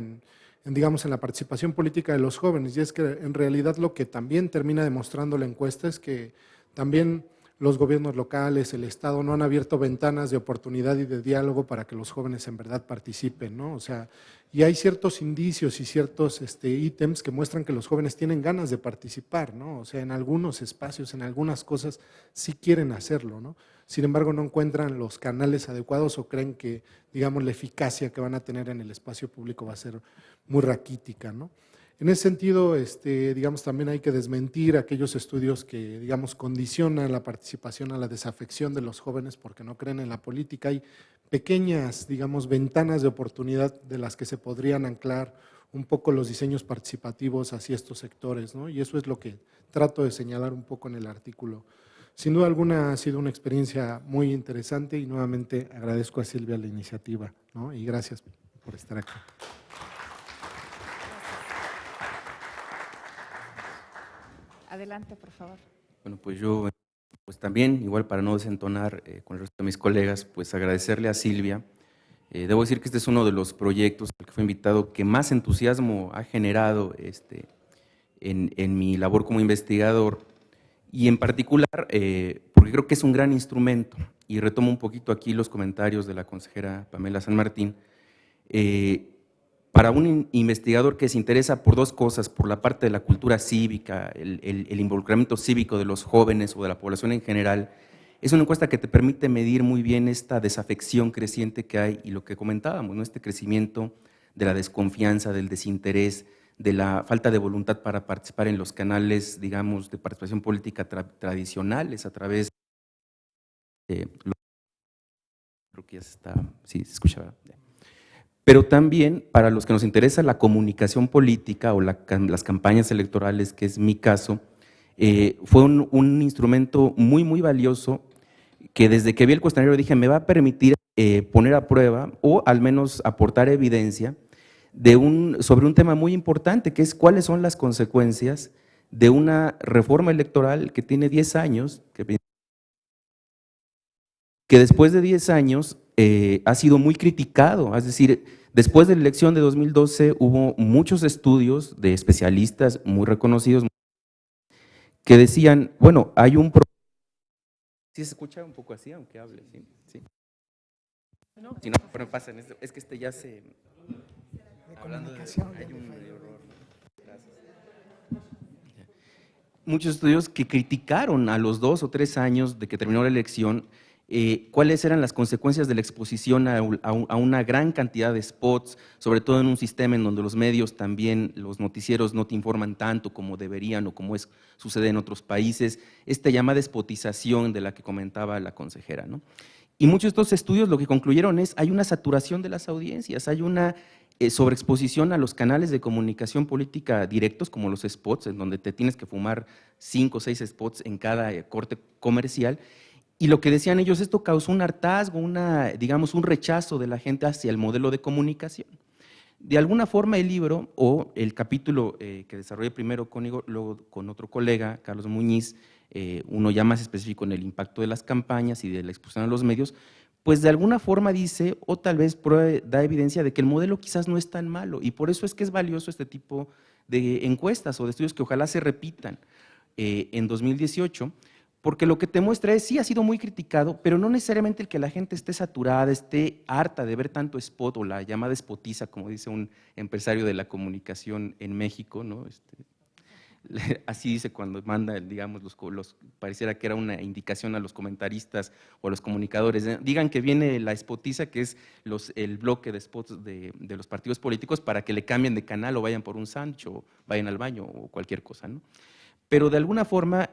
digamos, en la participación política de los jóvenes, y es que en realidad lo que también termina demostrando la encuesta es que también los gobiernos locales, el Estado, no han abierto ventanas de oportunidad y de diálogo para que los jóvenes en verdad participen, ¿no? O sea, y hay ciertos indicios y ciertos ítems que muestran que los jóvenes tienen ganas de participar, ¿no? O sea, en algunos espacios, en algunas cosas sí quieren hacerlo, ¿no? Sin embargo, no encuentran los canales adecuados o creen que, digamos, la eficacia que van a tener en el espacio público va a ser muy raquítica, ¿no? En ese sentido, digamos, también hay que desmentir aquellos estudios que, digamos, condicionan la participación a la desafección de los jóvenes porque no creen en la política. Hay pequeñas, digamos, ventanas de oportunidad de las que se podrían anclar un poco los diseños participativos hacia estos sectores, ¿no? Y eso es lo que trato de señalar un poco en el artículo. Sin duda alguna ha sido una experiencia muy interesante y nuevamente agradezco a Silvia la iniciativa, ¿no? Y gracias por estar aquí. Adelante, por favor. Bueno, pues yo también, igual para no desentonar con el resto de mis colegas, pues agradecerle a Silvia. Debo decir que este es uno de los proyectos al que fue invitado que más entusiasmo ha generado en mi labor como investigador y en particular porque creo que es un gran instrumento y retomo un poquito aquí los comentarios de la consejera Pamela San Martín. Para un investigador que se interesa por dos cosas, por la parte de la cultura cívica, el involucramiento cívico de los jóvenes o de la población en general, es una encuesta que te permite medir muy bien esta desafección creciente que hay y lo que comentábamos, ¿no? Este crecimiento de la desconfianza, del desinterés, de la falta de voluntad para participar en los canales, digamos, de participación política tradicionales a través de… Creo que ya se está… Sí, se escucha. Pero también para los que nos interesa la comunicación política o las campañas electorales, que es mi caso, fue un instrumento muy valioso que desde que vi el cuestionario dije me va a permitir poner a prueba o al menos aportar evidencia sobre un tema muy importante, que es cuáles son las consecuencias de una reforma electoral que tiene 10 años, que después de 10 años ha sido muy criticado, es decir, después de la elección de 2012 hubo muchos estudios de especialistas muy reconocidos que decían, bueno, hay un problema. ¿Sí se escucha un poco así, aunque hable? Sí. No, si no, pero pasa en esto, es que ya se… Hablando de… Hay un error. Gracias. Muchos estudios que criticaron a los 2 o 3 años de que terminó la elección cuáles eran las consecuencias de la exposición a una gran cantidad de spots, sobre todo en un sistema en donde los medios también, los noticieros no te informan tanto como deberían o como sucede en otros países, esta llamada spotización de la que comentaba la consejera, ¿no? Y muchos de estos estudios lo que concluyeron es hay una saturación de las audiencias, hay una sobreexposición a los canales de comunicación política directos, como los spots, en donde te tienes que fumar 5 o 6 spots en cada corte comercial. Y lo que decían ellos, esto causó un hartazgo, digamos, un rechazo de la gente hacia el modelo de comunicación. De alguna forma el libro o el capítulo que desarrollé primero conmigo, luego con otro colega, Carlos Muñiz, uno ya más específico en el impacto de las campañas y de la exposición a los medios, pues de alguna forma dice, o tal vez da evidencia de que el modelo quizás no es tan malo, y por eso es que es valioso este tipo de encuestas o de estudios que ojalá se repitan en 2018, porque lo que te muestra es, sí ha sido muy criticado, pero no necesariamente el que la gente esté saturada, esté harta de ver tanto spot o la llamada spotiza, como dice un empresario de la comunicación en México, ¿no? Así dice cuando manda, digamos, pareciera que era una indicación a los comentaristas o a los comunicadores, digan que viene la spotiza, que es el bloque de spots de los partidos políticos, para que le cambien de canal o vayan por un sándwich o vayan al baño o cualquier cosa, ¿no? Pero de alguna forma,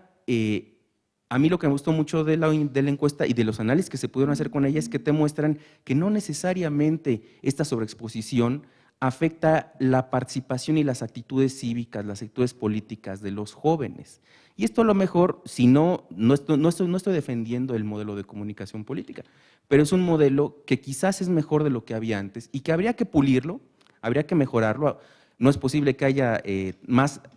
a mí lo que me gustó mucho de la encuesta y de los análisis que se pudieron hacer con ella es que te muestran que no necesariamente esta sobreexposición afecta la participación y las actitudes cívicas, las actitudes políticas de los jóvenes. Y esto a lo mejor, si no estoy defendiendo el modelo de comunicación política, pero es un modelo que quizás es mejor de lo que había antes y que habría que pulirlo, habría que mejorarlo. No es posible que haya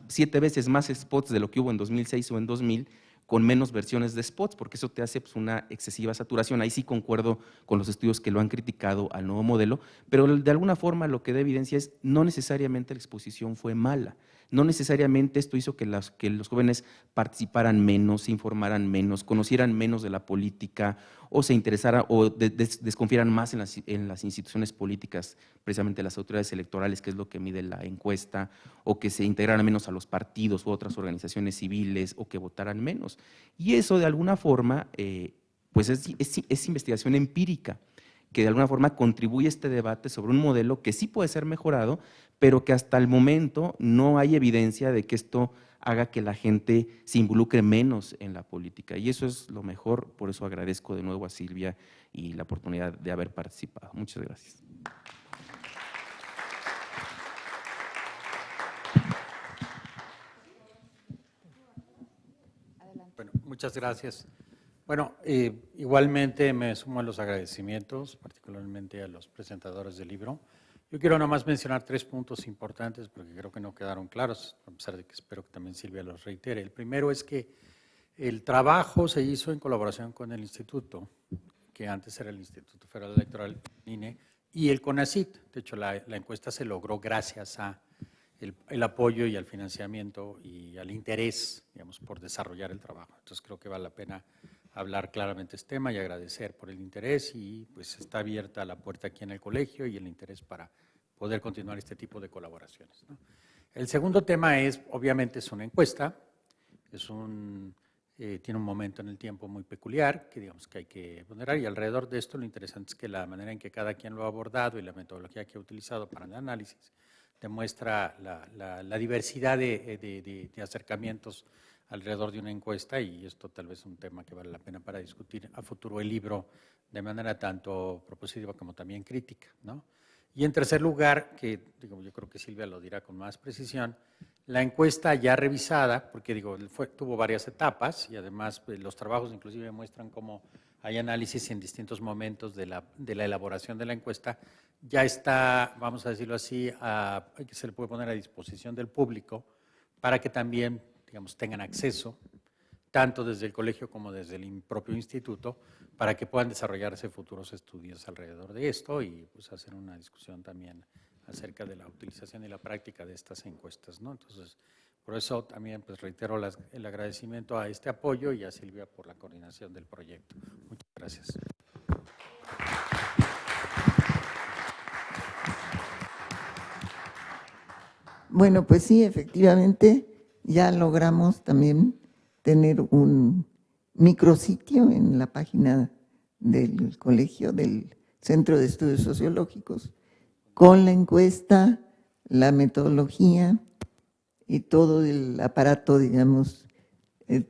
7 veces más spots de lo que hubo en 2006 o en 2000, con menos versiones de spots, porque eso te hace pues, una excesiva saturación. Ahí sí concuerdo con los estudios que lo han criticado al nuevo modelo, pero de alguna forma lo que da evidencia es no necesariamente la exposición fue mala, no necesariamente esto hizo que los jóvenes participaran menos, se informaran menos, conocieran menos de la política o se interesaran o desconfiaran más en las instituciones políticas, precisamente las autoridades electorales, que es lo que mide la encuesta, o que se integraran menos a los partidos u otras organizaciones civiles, o que votaran menos. Y eso de alguna forma pues es investigación empírica, que de alguna forma contribuye a este debate sobre un modelo que sí puede ser mejorado, pero que hasta el momento no hay evidencia de que esto haga que la gente se involucre menos en la política. Y eso es lo mejor, por eso agradezco de nuevo a Silvia y la oportunidad de haber participado. Muchas gracias. Bueno, muchas gracias. Bueno, igualmente me sumo a los agradecimientos, particularmente a los presentadores del libro. Yo quiero nomás mencionar 3 puntos importantes porque creo que no quedaron claros, a pesar de que espero que también Silvia los reitere. El primero es que el trabajo se hizo en colaboración con el instituto, que antes era el Instituto Federal Electoral, INE, y el CONACYT. De hecho, la encuesta se logró gracias a el apoyo y al financiamiento y al interés, digamos, por desarrollar el trabajo. Entonces creo que vale la pena hablar claramente este tema y agradecer por el interés, y pues está abierta la puerta aquí en el colegio y el interés para poder continuar este tipo de colaboraciones, ¿no? El segundo tema es, obviamente es una encuesta, tiene un momento en el tiempo muy peculiar que digamos que hay que ponderar, y alrededor de esto lo interesante es que la manera en que cada quien lo ha abordado y la metodología que ha utilizado para el análisis demuestra la diversidad de acercamientos alrededor de una encuesta, y esto tal vez es un tema que vale la pena para discutir a futuro el libro de manera tanto propositiva como también crítica, ¿no? Y en tercer lugar, que digo, yo creo que Silvia lo dirá con más precisión, la encuesta ya revisada, porque digo, tuvo varias etapas y además pues, los trabajos inclusive muestran cómo hay análisis en distintos momentos de la elaboración de la encuesta, ya está, vamos a decirlo así, que se le puede poner a disposición del público para que también digamos, tengan acceso, tanto desde el colegio como desde el propio instituto, para que puedan desarrollarse futuros estudios alrededor de esto y pues, hacer una discusión también acerca de la utilización y la práctica de estas encuestas, ¿no? Entonces, por eso también pues, reitero el agradecimiento a este apoyo y a Silvia por la coordinación del proyecto. Muchas gracias. Bueno, pues sí, efectivamente, ya logramos también tener un micrositio en la página del colegio, del Centro de Estudios Sociológicos, con la encuesta, la metodología y todo el aparato, digamos,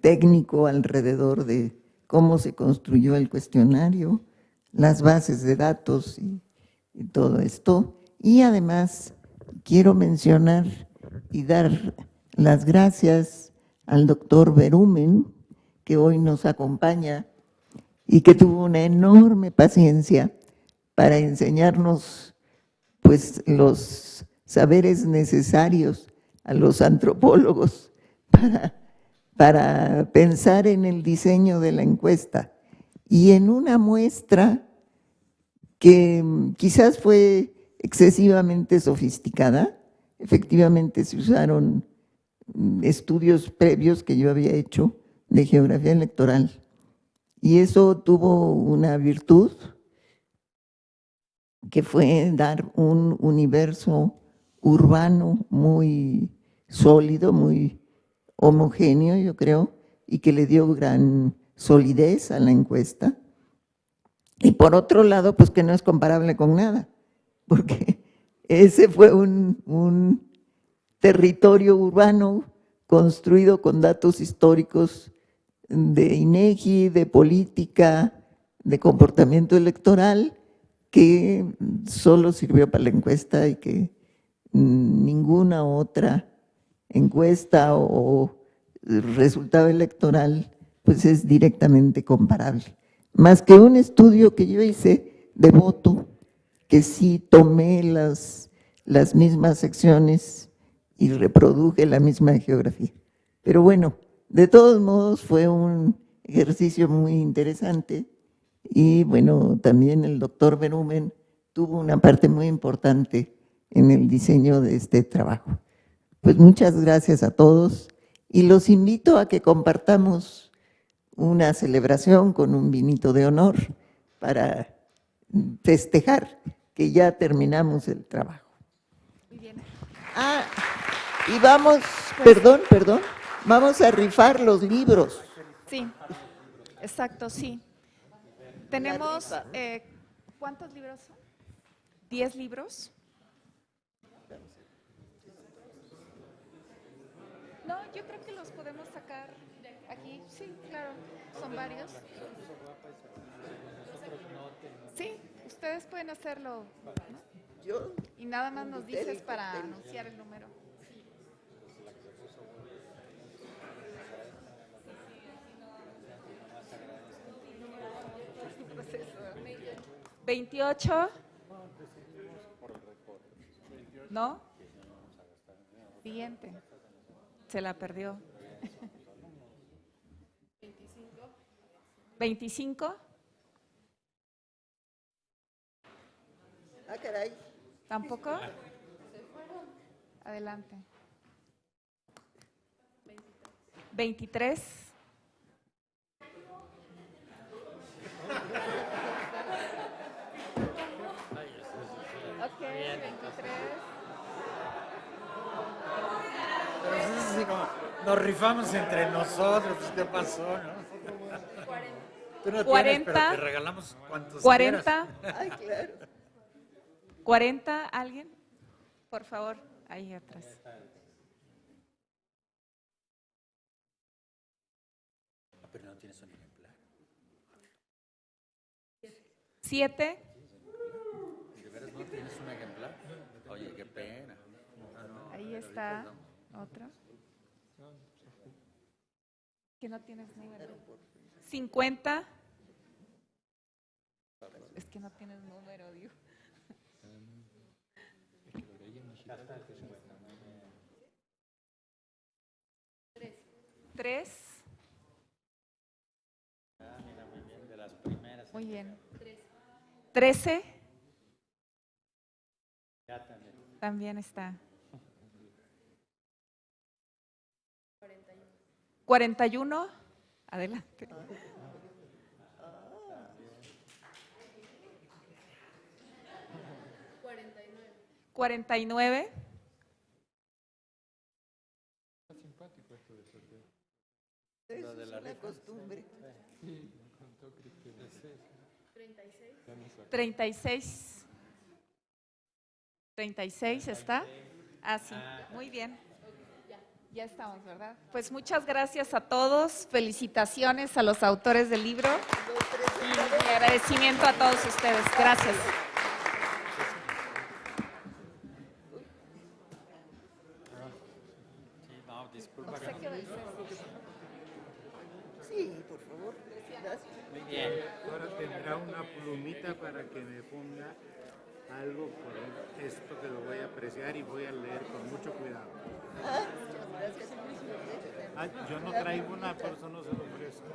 técnico alrededor de cómo se construyó el cuestionario, las bases de datos y todo esto. Y además quiero mencionar y dar las gracias al doctor Berumen, que hoy nos acompaña y que tuvo una enorme paciencia para enseñarnos pues los saberes necesarios a los antropólogos para pensar en el diseño de la encuesta. Y en una muestra que quizás fue excesivamente sofisticada, efectivamente se usaron estudios previos que yo había hecho de geografía electoral, y eso tuvo una virtud que fue dar un universo urbano muy sólido, muy homogéneo, yo creo, y que le dio gran solidez a la encuesta. Y por otro lado, pues que no es comparable con nada, porque ese fue un territorio urbano construido con datos históricos de INEGI, de política, de comportamiento electoral, que solo sirvió para la encuesta y que ninguna otra encuesta o resultado electoral pues es directamente comparable. Más que un estudio que yo hice de voto, que sí tomé las mismas secciones y reproduje la misma geografía. Pero bueno, de todos modos fue un ejercicio muy interesante y bueno, también el doctor Berumen tuvo una parte muy importante en el diseño de este trabajo. Pues muchas gracias a todos y los invito a que compartamos una celebración con un vinito de honor para festejar que ya terminamos el trabajo. Muy bien. Ah, y vamos, perdón, vamos a rifar los libros. Sí, exacto, sí. Tenemos, ¿cuántos libros son? 10 libros. No, yo creo que los podemos sacar aquí. Sí, claro, son varios. Sí, ustedes pueden hacerlo, ¿no? Yo. Y nada más nos dices para anunciar el número. 28. ¿No? Siguiente. Se la perdió. 25. Ah, caray. ¿Tampoco? Adelante. 23. Ok, 23. Pero pues es así como, nos rifamos entre nosotros, pues ¿qué pasó, no? Tú no 40, tienes, pero te regalamos cuantos 40. quieras. Ay, claro. 40, ¿alguien? Por favor, ahí atrás. Pero no tienes un ejemplar. 7. ¿De veras no tienes un ejemplar? Oye, qué pena. Ahí está otro. Que no tienes número. 50. Es que no tienes número, digo. 3. Muy bien. 13. También está. 41. Adelante. 49. Es una costumbre. 36. 36 está. Ah, sí, muy bien. Ya estamos, ¿verdad? Pues muchas gracias a todos. Felicitaciones a los autores del libro. Y mi agradecimiento a todos ustedes. Gracias. una plumita para que me ponga algo por esto que lo voy a apreciar y voy a leer con mucho cuidado. Yo no traigo una, por eso no se lo ofrezco.